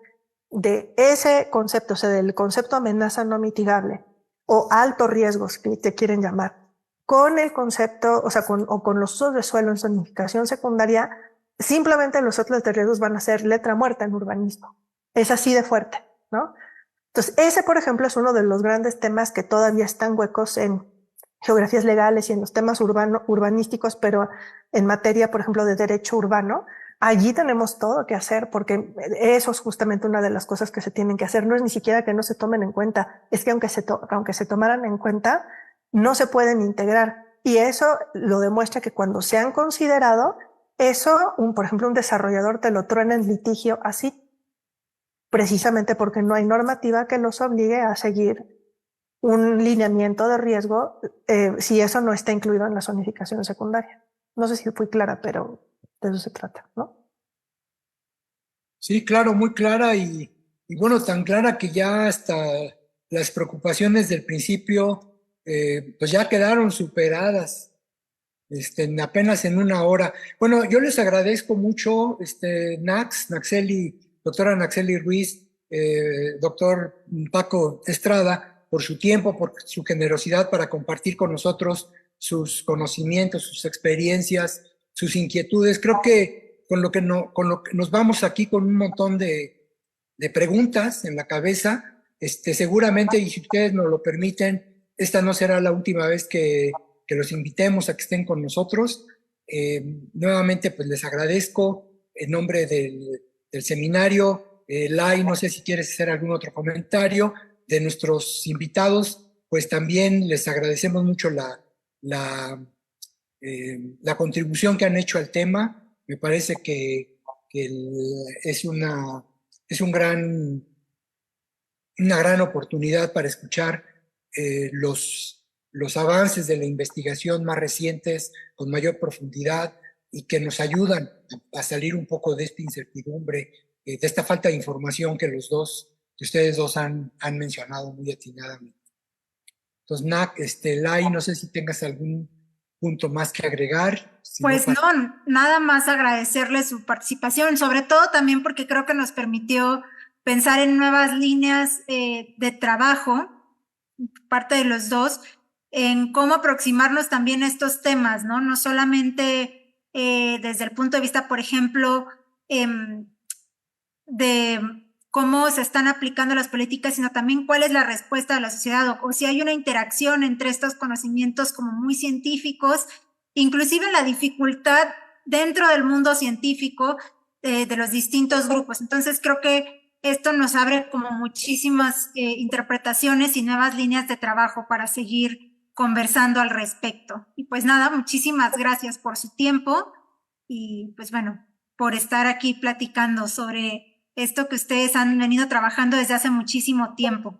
de ese concepto, o sea, del concepto amenaza no mitigable o alto riesgo, si te quieren llamar, con el concepto, o sea, con los usos de suelo en zonificación secundaria, simplemente los otros de riesgos van a ser letra muerta en urbanismo. Es así de fuerte, ¿no? Entonces, ese, por ejemplo, es uno de los grandes temas que todavía están huecos en geografías legales y en los temas urbanísticos, pero en materia, por ejemplo, de derecho urbano, allí tenemos todo que hacer, porque eso es justamente una de las cosas que se tienen que hacer. No es ni siquiera que no se tomen en cuenta, es que aunque se tomaran en cuenta, no se pueden integrar. Y eso lo demuestra que cuando se han considerado, eso, por ejemplo, un desarrollador te lo truena en litigio así, precisamente porque no hay normativa que los obligue a seguir un lineamiento de riesgo si eso no está incluido en la zonificación secundaria. No sé si fui clara, pero de eso se trata, ¿no? Sí, claro, muy clara y bueno, tan clara que ya hasta las preocupaciones del principio pues ya quedaron superadas apenas en una hora. Bueno, yo les agradezco mucho, doctora Naxeli Ruiz, doctor Paco Estrada, por su tiempo, por su generosidad para compartir con nosotros sus conocimientos, sus experiencias, sus inquietudes. Creo que con lo que nos vamos aquí con un montón de preguntas en la cabeza, seguramente, y si ustedes nos lo permiten, esta no será la última vez que los invitemos a que estén con nosotros. Nuevamente, pues les agradezco en nombre del seminario. Lai, no sé si quieres hacer algún otro comentario. De nuestros invitados, pues también les agradecemos mucho la contribución que han hecho al tema. Me parece que es una gran oportunidad para escuchar los avances de la investigación más recientes con mayor profundidad y que nos ayudan a salir un poco de esta incertidumbre, de esta falta de información que ustedes dos han mencionado muy atinadamente. Entonces, Lai, no sé si tengas algún punto más que agregar. Pues no, nada más agradecerles su participación, sobre todo también porque creo que nos permitió pensar en nuevas líneas de trabajo, parte de los dos, en cómo aproximarnos también a estos temas, ¿no? No solamente desde el punto de vista, por ejemplo, de cómo se están aplicando las políticas, sino también cuál es la respuesta de la sociedad o si hay una interacción entre estos conocimientos como muy científicos, inclusive la dificultad dentro del mundo científico de los distintos grupos. Entonces creo que esto nos abre como muchísimas interpretaciones y nuevas líneas de trabajo para seguir conversando al respecto. Y pues nada, muchísimas gracias por su tiempo y pues bueno, por estar aquí platicando sobre esto que ustedes han venido trabajando desde hace muchísimo tiempo.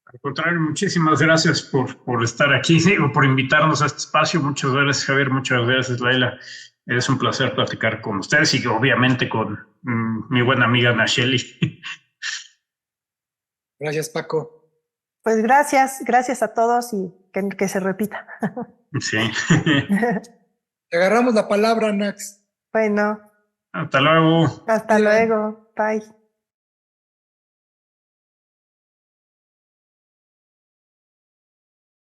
Al contrario, muchísimas gracias por estar aquí, o por invitarnos a este espacio. Muchas gracias, Javier, muchas gracias, Laila. Es un placer platicar con ustedes y obviamente con mi buena amiga Nacheli. Gracias, Paco. Pues gracias a todos y que se repita. Sí. Te agarramos la palabra, Nax. Bueno. Hasta luego. Hasta luego. Bye.